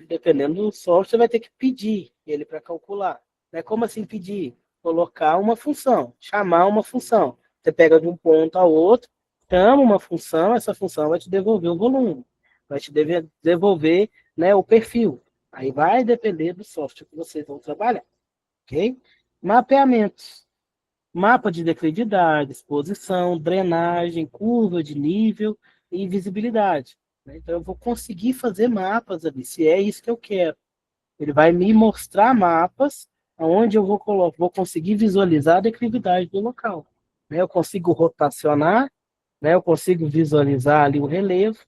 Dependendo do software, você vai ter que pedir ele para calcular. Né? Como assim pedir? Colocar uma função, chamar uma função. Você pega de um ponto ao outro, chama uma função, essa função vai te devolver o volume, vai te devolver, né, o perfil. Aí vai depender do software que vocês vão trabalhar. Ok? Mapeamentos. Mapa de declividade, exposição, drenagem, curva de nível e visibilidade. Então, eu vou conseguir fazer mapas ali, se é isso que eu quero. Ele vai me mostrar mapas onde eu vou conseguir visualizar a declividade do local. Eu consigo rotacionar, eu consigo visualizar ali o relevo,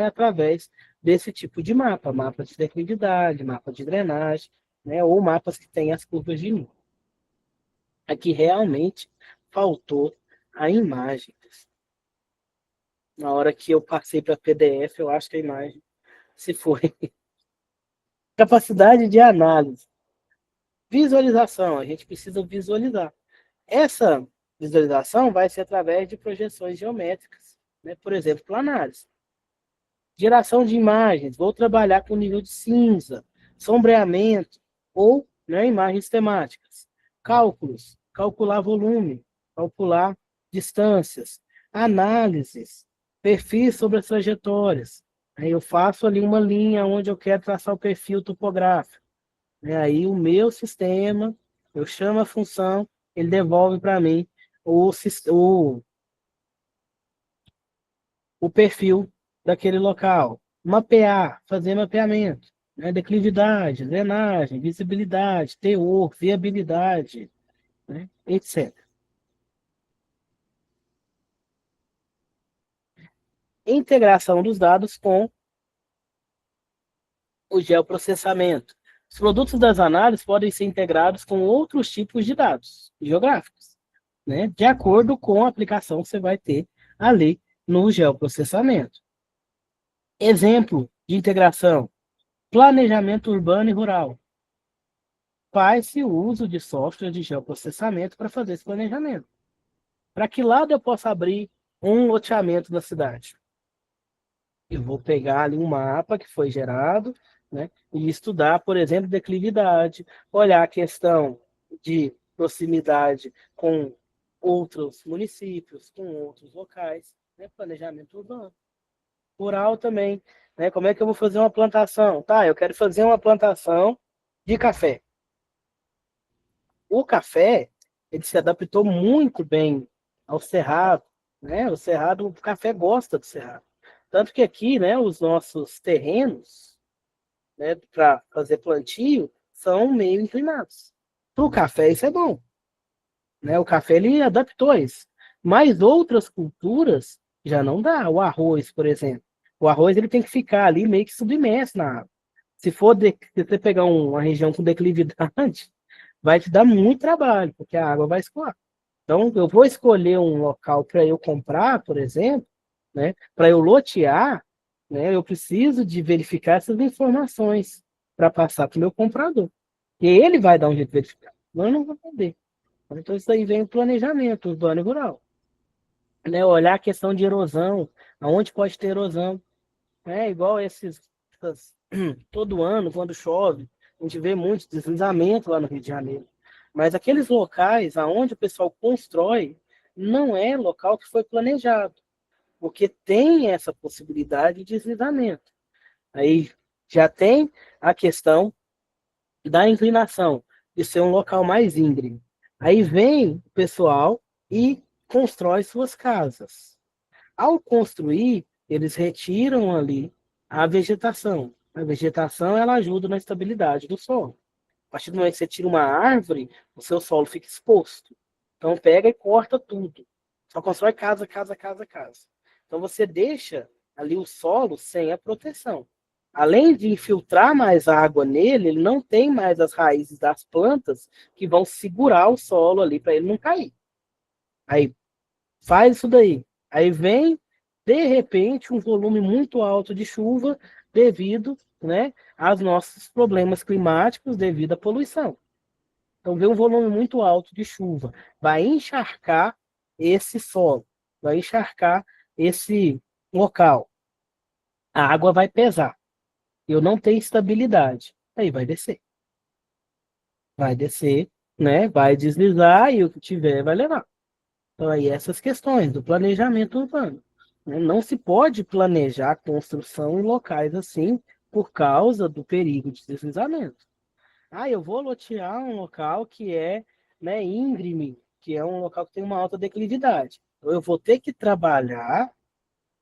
através desse tipo de mapa. Mapa de declividade, mapa de drenagem, ou mapas que têm as curvas de nível. Aqui realmente faltou a imagem. Na hora que eu passei para PDF, eu acho que a imagem se foi. Capacidade de análise. Visualização, a gente precisa visualizar. Essa visualização vai ser através de projeções geométricas, por exemplo, planares. Geração de imagens, vou trabalhar com nível de cinza, sombreamento ou imagens temáticas. Cálculos, calcular volume, calcular distâncias. Análises, Perfis sobre as trajetórias. Aí eu faço ali uma linha onde eu quero traçar o perfil topográfico. Aí o meu sistema, eu chamo a função, ele devolve para mim o, o perfil daquele local. Mapear, fazer mapeamento, né? Declividade, drenagem, visibilidade, teor, viabilidade, né? Etc. Integração dos dados com o geoprocessamento. Os produtos das análises podem ser integrados com outros tipos de dados geográficos, né? De acordo com a aplicação que você vai ter ali no geoprocessamento. Exemplo de integração: planejamento urbano e rural. Faz-se o uso de software de geoprocessamento para fazer esse planejamento. Para que lado eu posso abrir um loteamento da cidade? Eu vou pegar ali um mapa que foi gerado, né, e estudar, por exemplo, declividade, olhar a questão de proximidade com outros municípios, com outros locais, né, planejamento urbano. Rural também, né, como é que eu vou fazer uma plantação? Tá, eu quero fazer uma plantação de café. O café, ele se adaptou muito bem ao cerrado, né? O cerrado, o café gosta do cerrado. Tanto que aqui, né, os nossos terrenos, né, para fazer plantio, são meio inclinados. Para o café isso é bom, né? O café ele adaptou isso. Mas outras culturas já não dá. O arroz, por exemplo. O arroz ele tem que ficar ali meio que submerso na água. Se você pegar uma região com declividade, vai te dar muito trabalho, porque a água vai escoar. Então, eu vou escolher um local para eu comprar, por exemplo, né, para eu lotear, né, eu preciso de verificar essas informações para passar para o meu comprador. E ele vai dar um jeito de verificar. Eu não vou poder. Então, isso aí vem o planejamento urbano e rural. Né, olhar a questão de erosão, aonde pode ter erosão. Né, igual todo ano, quando chove, a gente vê muito deslizamento lá no Rio de Janeiro. Mas aqueles locais aonde o pessoal constrói, não é local que foi planejado, porque tem essa possibilidade de deslizamento. Aí já tem a questão da inclinação, de ser um local mais íngreme. Aí vem o pessoal e constrói suas casas. Ao construir, eles retiram ali a vegetação. A vegetação ela ajuda na estabilidade do solo. A partir do momento que você tira uma árvore, o seu solo fica exposto. Então pega e corta tudo. Só constrói casa, casa, casa, casa. Então você deixa ali o solo sem a proteção. Além de infiltrar mais água nele, ele não tem mais as raízes das plantas que vão segurar o solo ali para ele não cair. Aí faz isso daí. Aí vem, de repente, um volume muito alto de chuva devido, né, aos nossos problemas climáticos devido à poluição. Então, vem um volume muito alto de chuva. Vai encharcar esse solo, vai encharcar esse local. A água vai pesar. Eu não tenho estabilidade. Aí vai descer. Vai descer, né? Vai deslizar e o que tiver vai levar. Então, aí essas questões do planejamento urbano. Né? Não se pode planejar a construção em locais assim por causa do perigo de deslizamento. Ah, eu vou lotear um local que é, né, íngreme, que é um local que tem uma alta declividade. Então, eu vou ter que trabalhar,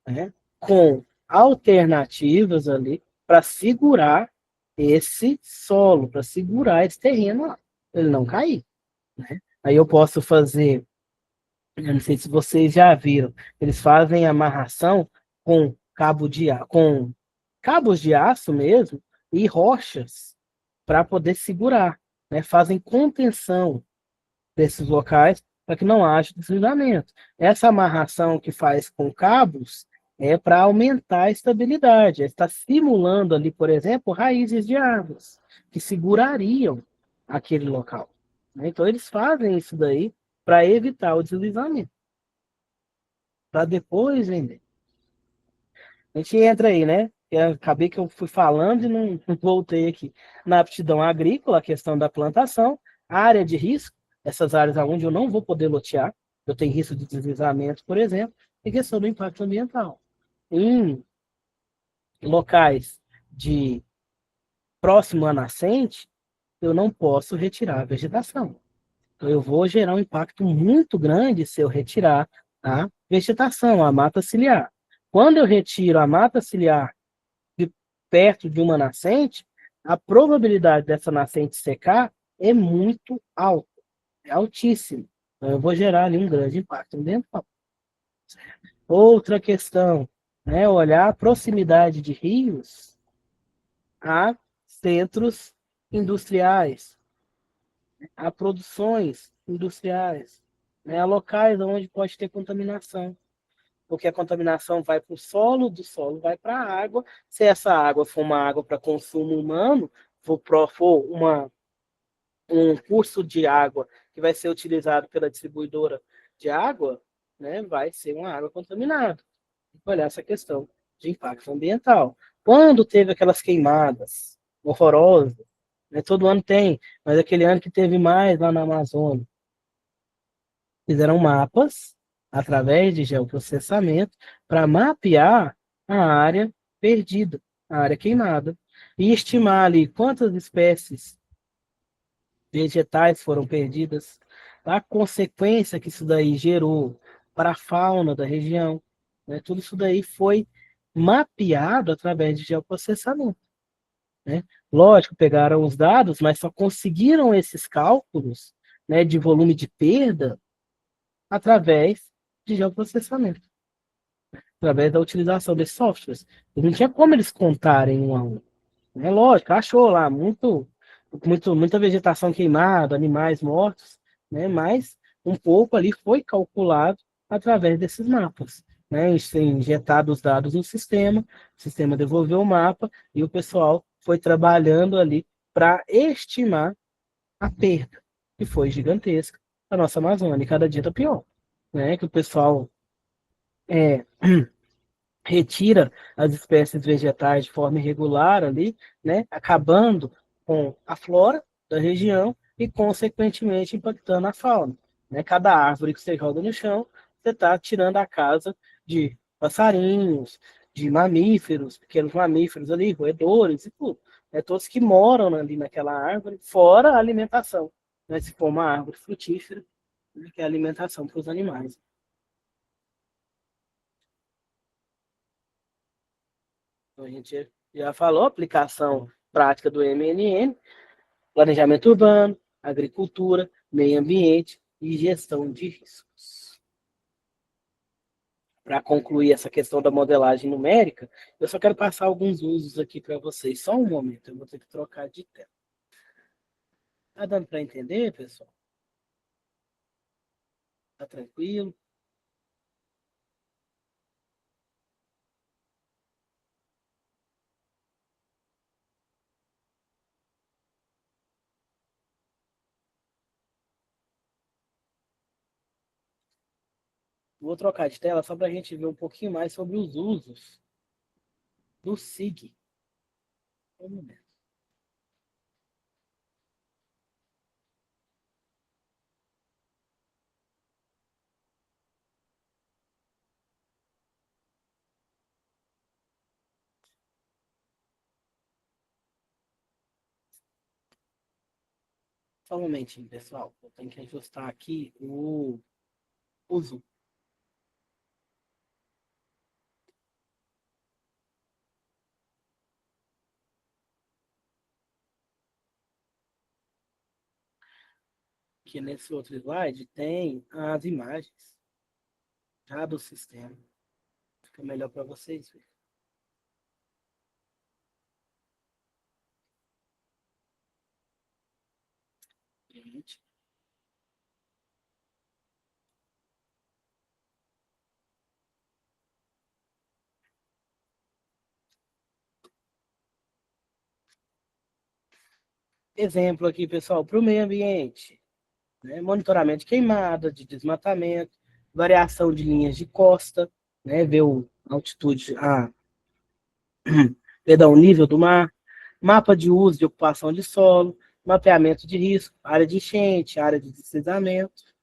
né, com alternativas ali para segurar esse solo, para segurar esse terreno lá, pra ele não cair. Né? Aí eu posso fazer, eu não sei se vocês já viram, eles fazem amarração com com cabos de aço mesmo e rochas para poder segurar, né? Fazem contenção desses locais para que não haja deslizamento. Essa amarração que faz com cabos é para aumentar a estabilidade. Está simulando ali, por exemplo, raízes de árvores que segurariam aquele local. Né? Então eles fazem isso daí para evitar o deslizamento, para depois vender. A gente entra aí, né? Eu acabei que eu fui falando e não voltei aqui. Na aptidão agrícola, a questão da plantação, área de risco, essas áreas onde eu não vou poder lotear, eu tenho risco de deslizamento, por exemplo, e questão do impacto ambiental. em locais de próximo à nascente, eu não posso retirar a vegetação. Então, eu vou gerar um impacto muito grande se eu retirar a vegetação, a mata ciliar. Quando eu retiro a mata ciliar de perto de uma nascente, a probabilidade dessa nascente secar é muito alta, é altíssima. Então, eu vou gerar ali um grande impacto ambiental. Outra questão, né, olhar a proximidade de rios a centros industriais, a produções industriais, né, a locais onde pode ter contaminação, porque a contaminação vai para o solo, do solo vai para a água. Se essa água for uma água para consumo humano, for um curso de água que vai ser utilizado pela distribuidora de água, né, vai ser uma água contaminada. Olhar essa questão de impacto ambiental. Quando teve aquelas queimadas horrorosas, né, todo ano tem, mas aquele ano que teve mais lá na Amazônia, fizeram mapas através de geoprocessamento para mapear a área perdida, a área queimada, e estimar ali quantas espécies vegetais foram perdidas, a consequência que isso daí gerou para a fauna da região, né? Tudo isso daí foi mapeado através de geoprocessamento, né? Lógico, pegaram os dados, mas só conseguiram esses cálculos, né, de volume de perda através de geoprocessamento, através da utilização desses softwares. E não tinha como eles contarem um a um. É lógico, achou lá muita vegetação queimada, animais mortos, né? Mas um pouco ali foi calculado através desses mapas, né? Injetado os dados no sistema, o sistema devolveu o mapa e o pessoal foi trabalhando ali para estimar a perda, que foi gigantesca da nossa Amazônia, e cada dia está pior, né? Que o pessoal é, retira as espécies vegetais de forma irregular ali, né, acabando com a flora da região e, consequentemente, impactando a fauna. Né? Cada árvore que você joga no chão, você está tirando a casa de passarinhos, de mamíferos, pequenos mamíferos ali, roedores e tudo. Né? Todos que moram ali naquela árvore, fora a alimentação. Né? Se for uma árvore frutífera, né, que é a alimentação para os animais. Então, a gente já falou, aplicação prática do MNN, planejamento urbano, agricultura, meio ambiente e gestão de riscos. Para concluir essa questão da modelagem numérica, eu só quero passar alguns usos aqui para vocês. Só um momento, eu vou ter que trocar de tela. Tá dando para entender, pessoal? Tá tranquilo? Vou trocar de tela só para a gente ver um pouquinho mais sobre os usos do SIG. Um momento. Só um momentinho, pessoal. Eu tenho que ajustar aqui o uso. Que nesse outro slide tem as imagens já do sistema. Fica melhor para vocês verem. Gente, exemplo aqui, pessoal, para o meio ambiente. Né? Monitoramento de queimada, de desmatamento, variação de linhas de costa, né? Ver a altitude, perdão, o nível do mar, mapa de uso de ocupação de solo, mapeamento de risco, área de enchente, área de deslizamento.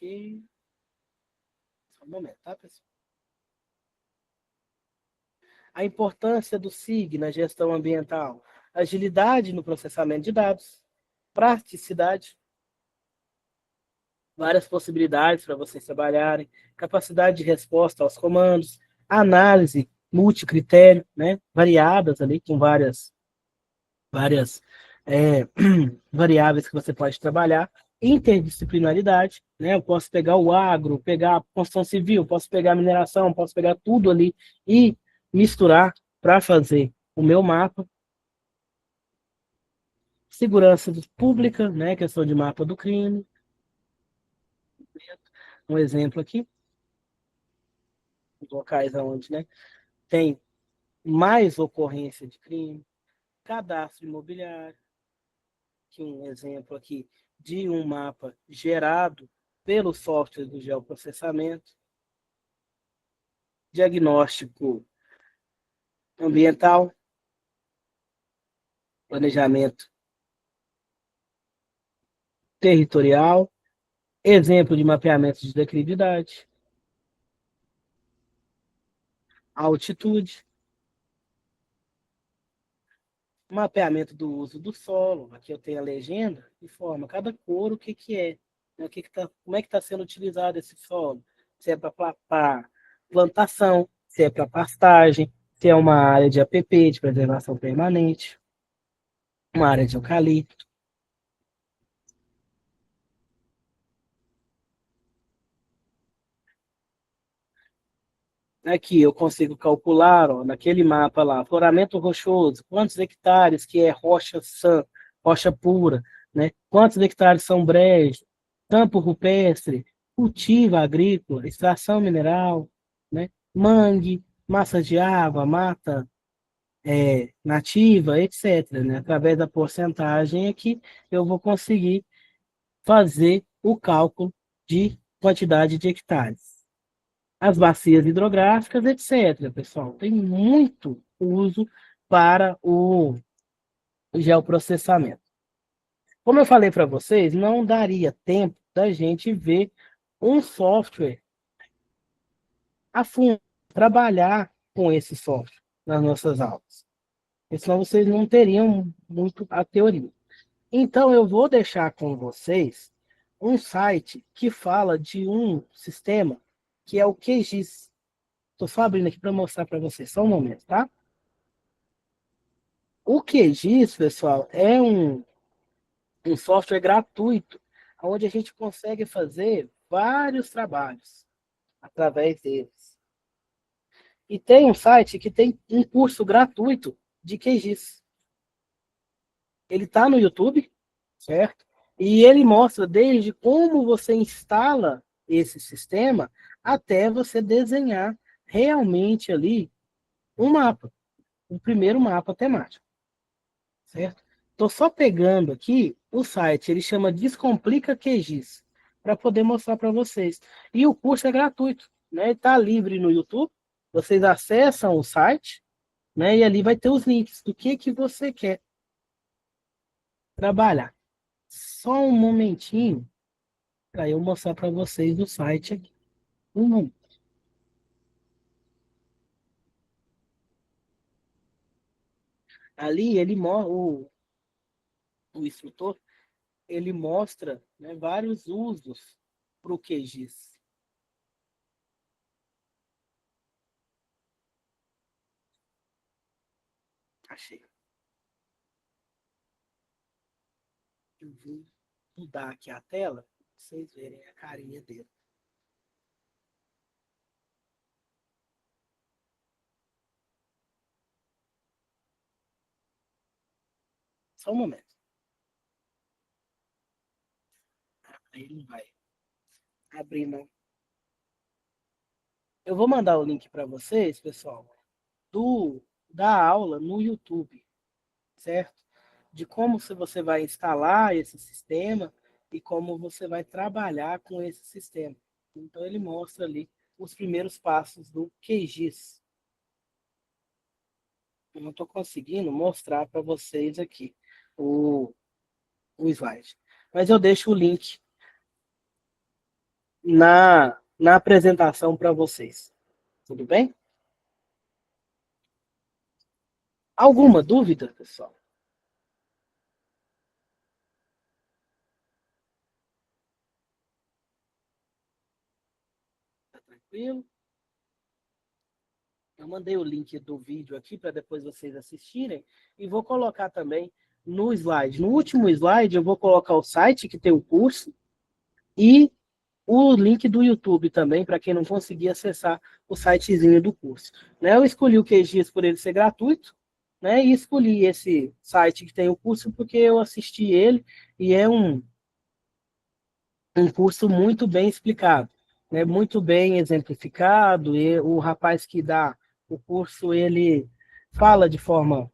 aqui. Só um momento, tá, pessoal? A importância do SIG na gestão ambiental, agilidade no processamento de dados, praticidade, várias possibilidades para vocês trabalharem, capacidade de resposta aos comandos, análise multicritério, né, variadas ali com várias variáveis que você pode trabalhar, interdisciplinaridade, né? Eu posso pegar o agro, pegar a construção civil, posso pegar a mineração, posso pegar tudo ali e misturar para fazer o meu mapa. Segurança pública, né? Questão de mapa do crime. Um exemplo aqui, locais onde, né, tem mais ocorrência de crime, cadastro imobiliário, que um exemplo aqui de um mapa gerado pelo software do geoprocessamento, diagnóstico ambiental, planejamento territorial, exemplo de mapeamento de declividade, altitude, mapeamento do uso do solo. Aqui eu tenho a legenda que forma cada cor o que, que é, né? Como é que está sendo utilizado esse solo. Se é para plantação, se é para pastagem, se é uma área de APP, de preservação permanente, uma área de eucalipto. Aqui eu consigo calcular, ó, naquele mapa lá, floramento rochoso, quantos hectares que é rocha sã, rocha pura, né? Quantos hectares são brejo, campo rupestre, cultivo agrícola, extração mineral, né? Mangue, massa de água, mata nativa, etc., né? Através da porcentagem aqui, eu vou conseguir fazer o cálculo de quantidade de hectares. As bacias hidrográficas, etc., pessoal. Tem muito uso para o geoprocessamento. Como eu falei para vocês, não daria tempo da gente ver um software a fundo, trabalhar com esse software nas nossas aulas. Porque senão vocês não teriam muito a teoria. Então, eu vou deixar com vocês um site que fala de um sistema que é o QGIS. Estou só abrindo aqui para mostrar para vocês. Só um momento, tá? O QGIS, pessoal, é um software gratuito, onde a gente consegue fazer vários trabalhos através deles. E tem um site que tem um curso gratuito de QGIS. Ele está no YouTube, certo? E ele mostra desde como você instala esse sistema até você desenhar realmente ali um mapa, o primeiro mapa temático, certo? Estou só pegando aqui o site, ele chama Descomplica QGIS, para poder mostrar para vocês. E o curso é gratuito, né? Está livre no YouTube. Vocês acessam o site, né? E ali vai ter os links do que você quer trabalhar. Só um momentinho para eu mostrar para vocês o site aqui. Momento. Ali ele o instrutor ele mostra, né, vários usos para o QGIS. Achei. Eu vou mudar aqui a tela para vocês verem a carinha dele. Só um momento. Aí ele vai abrir, não. Eu vou mandar o link para vocês, pessoal, da aula no YouTube, certo? De como você vai instalar esse sistema e como você vai trabalhar com esse sistema. Então ele mostra ali os primeiros passos do QGIS. Eu não estou conseguindo mostrar para vocês aqui o slide. Mas eu deixo o link na apresentação para vocês. Tudo bem? Alguma dúvida, pessoal? Tá tranquilo? Eu mandei o link do vídeo aqui para depois vocês assistirem e vou colocar também no slide. No último slide eu vou colocar o site que tem o curso e o link do YouTube também, para quem não conseguir acessar o sitezinho do curso. Né? Eu escolhi o QGIS por ele ser gratuito, né? E escolhi esse site que tem o curso porque eu assisti ele e é um curso muito bem explicado, né? Muito bem exemplificado, e o rapaz que dá o curso, ele fala de forma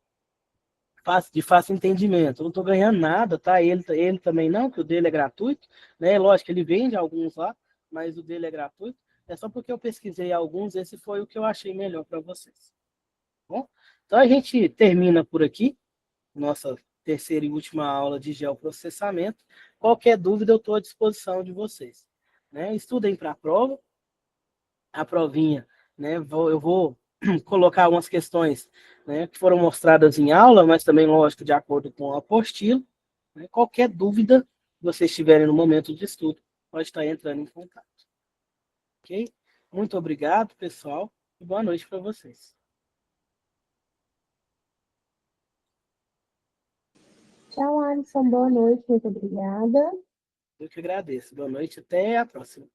fácil, de fácil entendimento. Eu não estou ganhando nada, tá? Ele também não, que o dele é gratuito, né? Lógico que ele vende alguns lá, mas o dele é gratuito. É só porque eu pesquisei alguns, esse foi o que eu achei melhor para vocês. Tá bom? Então a gente termina por aqui, nossa terceira e última aula de geoprocessamento. Qualquer dúvida, eu estou à disposição de vocês. Né? Estudem para a provinha, né? Eu vou colocar algumas questões, né, que foram mostradas em aula, mas também, lógico, de acordo com o apostilo. Né? Qualquer dúvida que vocês tiverem no momento de estudo, pode estar entrando em contato. Ok? Muito obrigado, pessoal, e boa noite para vocês. Tchau, Alisson. Boa noite. Muito obrigada. Eu que agradeço. Boa noite, até a próxima.